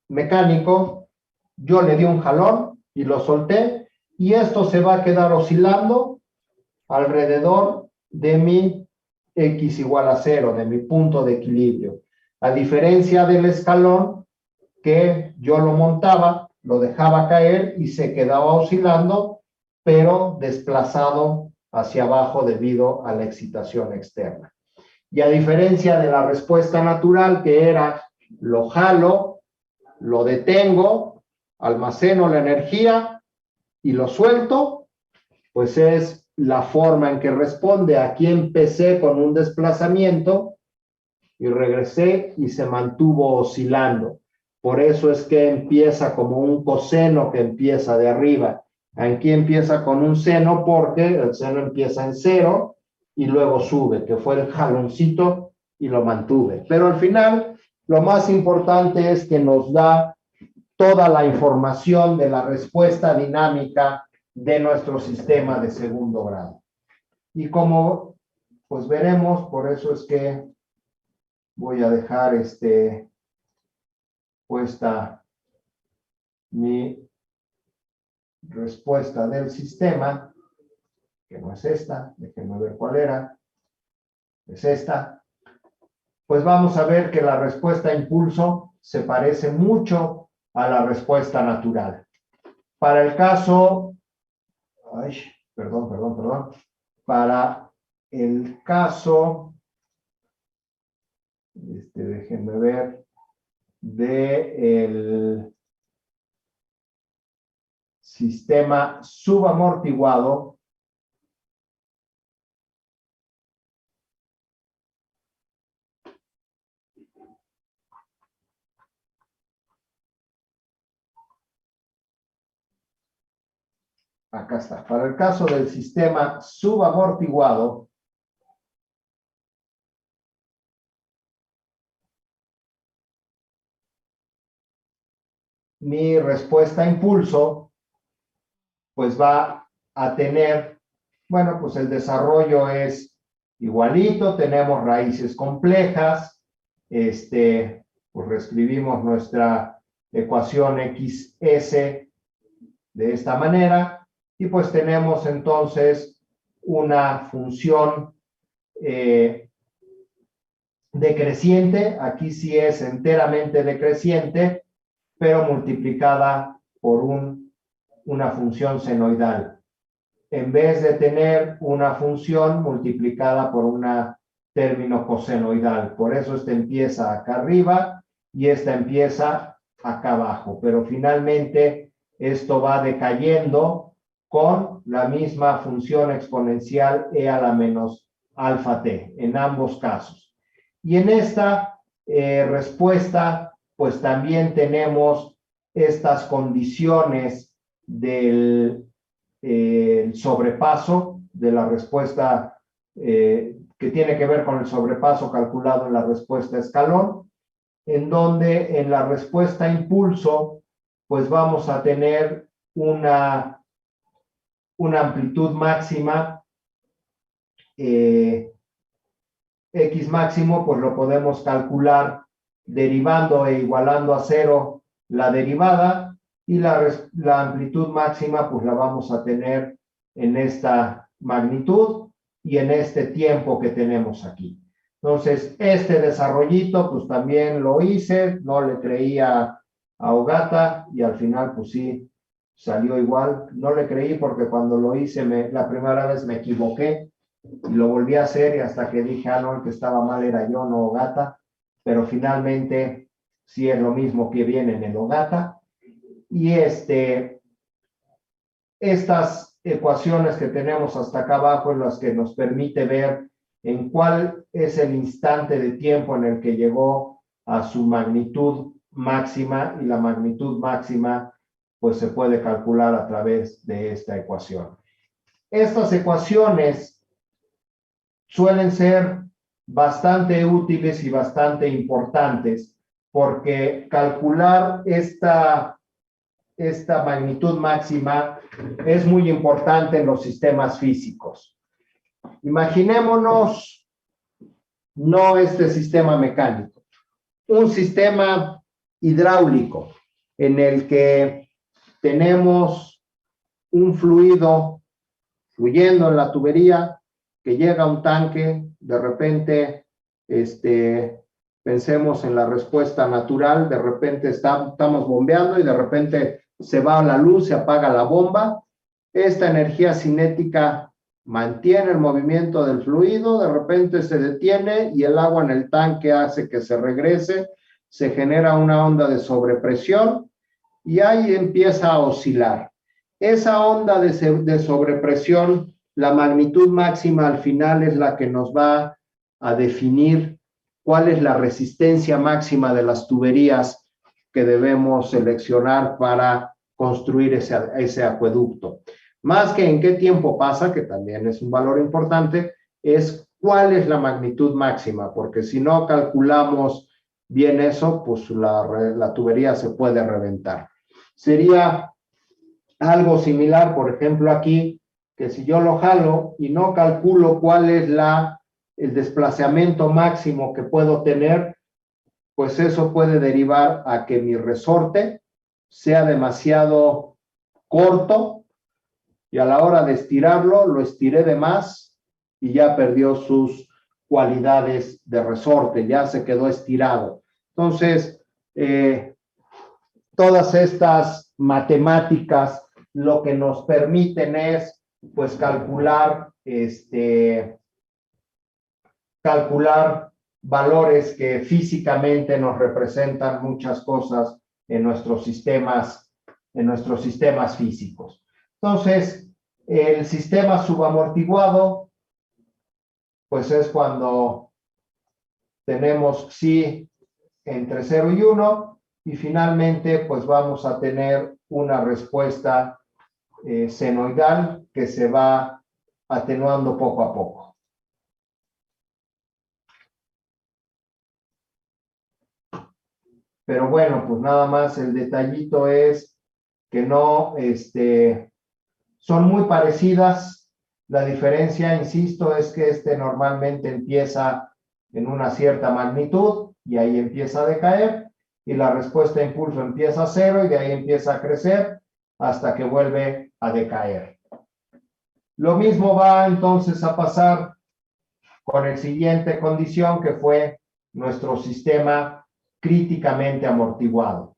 mecánico, yo le di un jalón y lo solté, y esto se va a quedar oscilando alrededor de mi x igual a 0, de mi punto de equilibrio. A diferencia del escalón, que yo lo montaba, lo dejaba caer y se quedaba oscilando, pero desplazado hacia abajo debido a la excitación externa. Y a diferencia de la respuesta natural, que era lo jalo, lo detengo, almaceno la energía y lo suelto, pues es la forma en que responde. Aquí empecé con un desplazamiento y regresé y se mantuvo oscilando. Por eso es que empieza como un coseno que empieza de arriba. Aquí empieza con un seno porque el seno empieza en 0 y luego sube, que fue el jaloncito y lo mantuve. Pero al final, lo más importante es que nos da toda la información de la respuesta dinámica de nuestro sistema de segundo grado. Y como pues veremos, por eso es que voy a dejar puesta mi respuesta del sistema, que no es esta, déjenme ver cuál era, es esta. Pues vamos a ver que la respuesta a impulso se parece mucho a la respuesta natural. Para el caso, para el caso, déjenme ver, del sistema subamortiguado, acá está. Para el caso del sistema subamortiguado, mi respuesta a impulso, pues va a tener, bueno, pues el desarrollo es igualito, tenemos raíces complejas, pues reescribimos nuestra ecuación XS de esta manera, y pues tenemos entonces una función decreciente, aquí sí es enteramente decreciente, pero multiplicada por una función senoidal, en vez de tener una función multiplicada por un término cosenoidal. Por eso esta empieza acá arriba y esta empieza acá abajo, pero finalmente esto va decayendo con la misma función exponencial e a la menos alfa t, en ambos casos. Y en esta respuesta, pues también tenemos estas condiciones del sobrepaso de la respuesta que tiene que ver con el sobrepaso calculado en la respuesta escalón, en donde en la respuesta impulso, pues vamos a tener una amplitud máxima, X máximo, pues lo podemos calcular derivando e igualando a cero la derivada, y la amplitud máxima pues la vamos a tener en esta magnitud y en este tiempo que tenemos aquí. Entonces, este desarrollito pues también lo hice, no le creía a Ogata y al final pues sí, salió igual. No le creí porque cuando lo hice la primera vez me equivoqué y lo volví a hacer, y hasta que dije, no, el que estaba mal era yo, no Ogata, pero finalmente sí es lo mismo que viene en el Ogata. Y estas ecuaciones que tenemos hasta acá abajo en las que nos permite ver en cuál es el instante de tiempo en el que llegó a su magnitud máxima, y la magnitud máxima pues se puede calcular a través de esta ecuación. Estas ecuaciones suelen ser bastante útiles y bastante importantes porque calcular esta magnitud máxima es muy importante en los sistemas físicos. Imaginémonos no este sistema mecánico, un sistema hidráulico en el que tenemos un fluido fluyendo en la tubería que llega a un tanque. De repente, pensemos en la respuesta natural, de repente estamos bombeando y de repente se va la luz, se apaga la bomba. Esta energía cinética mantiene el movimiento del fluido, de repente se detiene y el agua en el tanque hace que se regrese, se genera una onda de sobrepresión y ahí empieza a oscilar. Esa onda de sobrepresión, la magnitud máxima al final es la que nos va a definir cuál es la resistencia máxima de las tuberías que debemos seleccionar para construir ese acueducto. Más que en qué tiempo pasa, que también es un valor importante, es cuál es la magnitud máxima, porque si no calculamos bien eso, pues la tubería se puede reventar. Sería algo similar, por ejemplo, aquí, que si yo lo jalo y no calculo cuál es el desplazamiento máximo que puedo tener, pues eso puede derivar a que mi resorte sea demasiado corto y a la hora de estirarlo, lo estiré de más y ya perdió sus cualidades de resorte, ya se quedó estirado. Entonces, todas estas matemáticas lo que nos permiten es, pues, calcular valores que físicamente nos representan muchas cosas en nuestros sistemas físicos. Entonces, el sistema subamortiguado, pues es cuando tenemos psi entre 0 y 1, y finalmente, pues vamos a tener una respuesta senoidal que se va atenuando poco a poco. Pero bueno, pues nada más el detallito es que no, son muy parecidas. La diferencia, insisto, es que normalmente empieza en una cierta magnitud y ahí empieza a decaer, y la respuesta a impulso empieza a 0 y de ahí empieza a crecer hasta que vuelve a decaer. Lo mismo va entonces a pasar con el siguiente condición, que fue nuestro sistema críticamente amortiguado.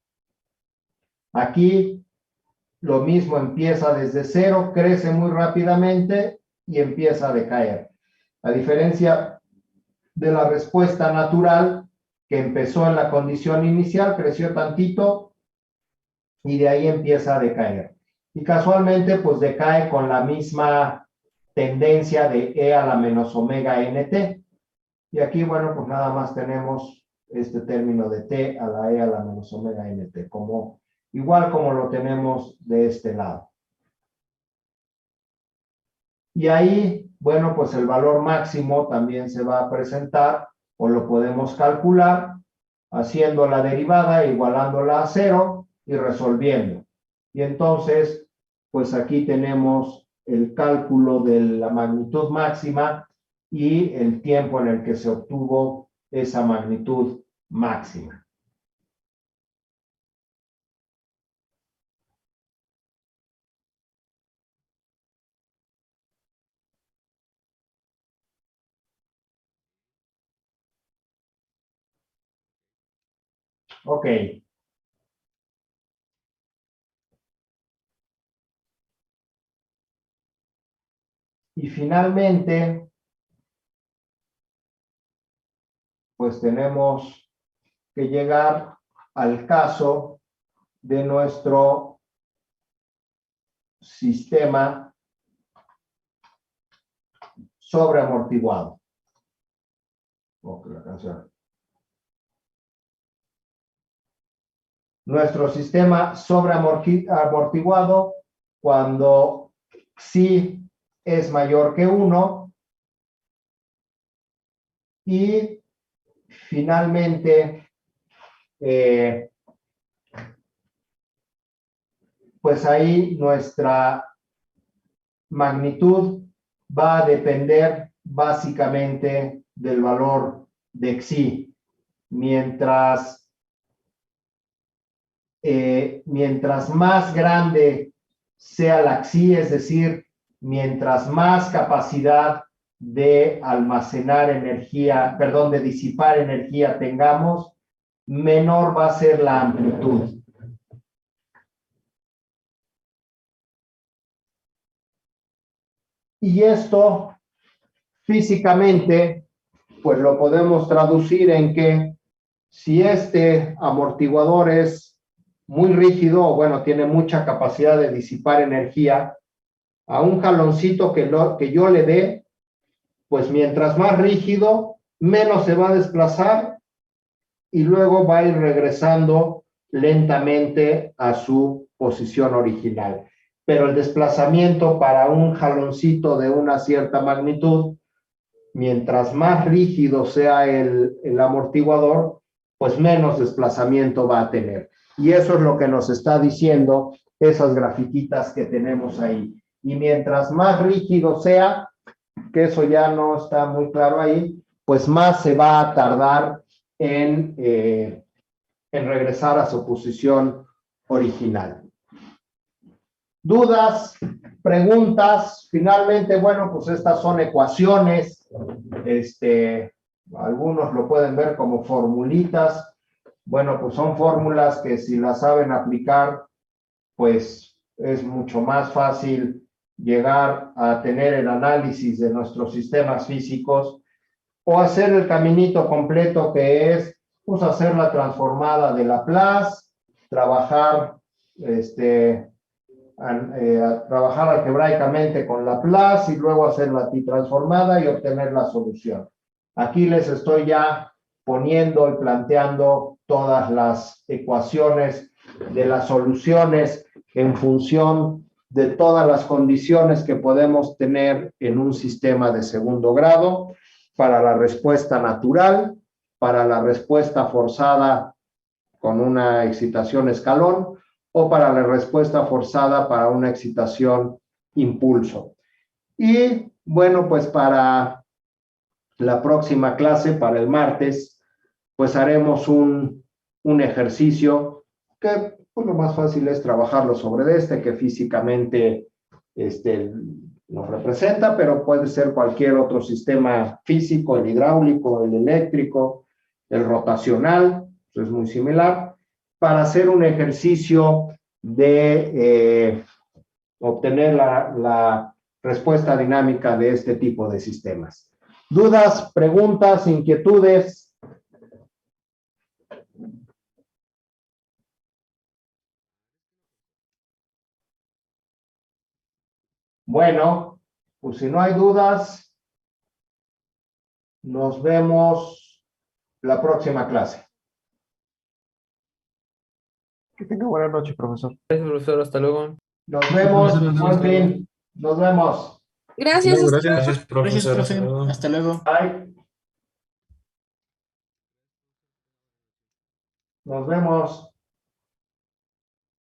Aquí lo mismo, empieza desde 0, crece muy rápidamente y empieza a decaer. A diferencia de la respuesta natural, que empezó en la condición inicial, creció tantito y de ahí empieza a decaer. Y casualmente, pues decae con la misma tendencia de E a la menos omega nt. Y aquí, bueno, pues nada más tenemos este término de T a la E a la menos omega nt, igual como lo tenemos de este lado. Y ahí bueno, pues el valor máximo también se va a presentar o lo podemos calcular haciendo la derivada, igualándola a 0 y resolviendo. Y entonces, pues aquí tenemos el cálculo de la magnitud máxima y el tiempo en el que se obtuvo esa magnitud máxima. Ok. Y finalmente, pues tenemos que llegar al caso de nuestro sistema sobreamortiguado. Nuestro sistema sobreamortiguado cuando psi es mayor que 1 y finalmente pues ahí nuestra magnitud va a depender básicamente del valor de xi. Mientras más grande sea la xi, es decir, mientras más capacidad de almacenar energía, perdón, de disipar energía tengamos, menor va a ser la amplitud. Y esto físicamente, pues lo podemos traducir en que si este amortiguador es muy rígido, o bueno, tiene mucha capacidad de disipar energía, a un jaloncito que yo le dé, pues mientras más rígido, menos se va a desplazar y luego va a ir regresando lentamente a su posición original. Pero el desplazamiento para un jaloncito de una cierta magnitud, mientras más rígido sea el amortiguador, pues menos desplazamiento va a tener. Y eso es lo que nos está diciendo esas grafiquitas que tenemos ahí. Y mientras más rígido sea, que eso ya no está muy claro ahí, pues más se va a tardar en regresar a su posición original. ¿Dudas? ¿Preguntas? Finalmente, bueno, pues estas son ecuaciones. Algunos lo pueden ver como formulitas. Bueno, pues son fórmulas que si las saben aplicar, pues es mucho más fácil llegar a tener el análisis de nuestros sistemas físicos o hacer el caminito completo que es, pues, hacer la transformada de Laplace, trabajar, trabajar algebraicamente con Laplace y luego hacer la transformada y obtener la solución. Aquí les estoy ya poniendo y planteando todas las ecuaciones de las soluciones en función de todas las condiciones que podemos tener en un sistema de segundo grado para la respuesta natural, para la respuesta forzada con una excitación escalón o para la respuesta forzada para una excitación impulso. Y bueno, pues para la próxima clase, para el martes, pues haremos un ejercicio que pues, lo más fácil es trabajarlo sobre este, que físicamente nos representa, pero puede ser cualquier otro sistema físico, el hidráulico, el eléctrico, el rotacional, es muy similar, para hacer un ejercicio de obtener la respuesta dinámica de este tipo de sistemas. ¿Dudas, preguntas, inquietudes? Bueno, pues si no hay dudas, nos vemos la próxima clase. Que tenga buena noche, profesor. Gracias, profesor. Hasta luego. Nos vemos, buen fin. Nos vemos. Gracias. Gracias. hasta luego. Gracias, Gracias, profesor. profe. Hasta luego. Hasta luego. Bye. Nos vemos.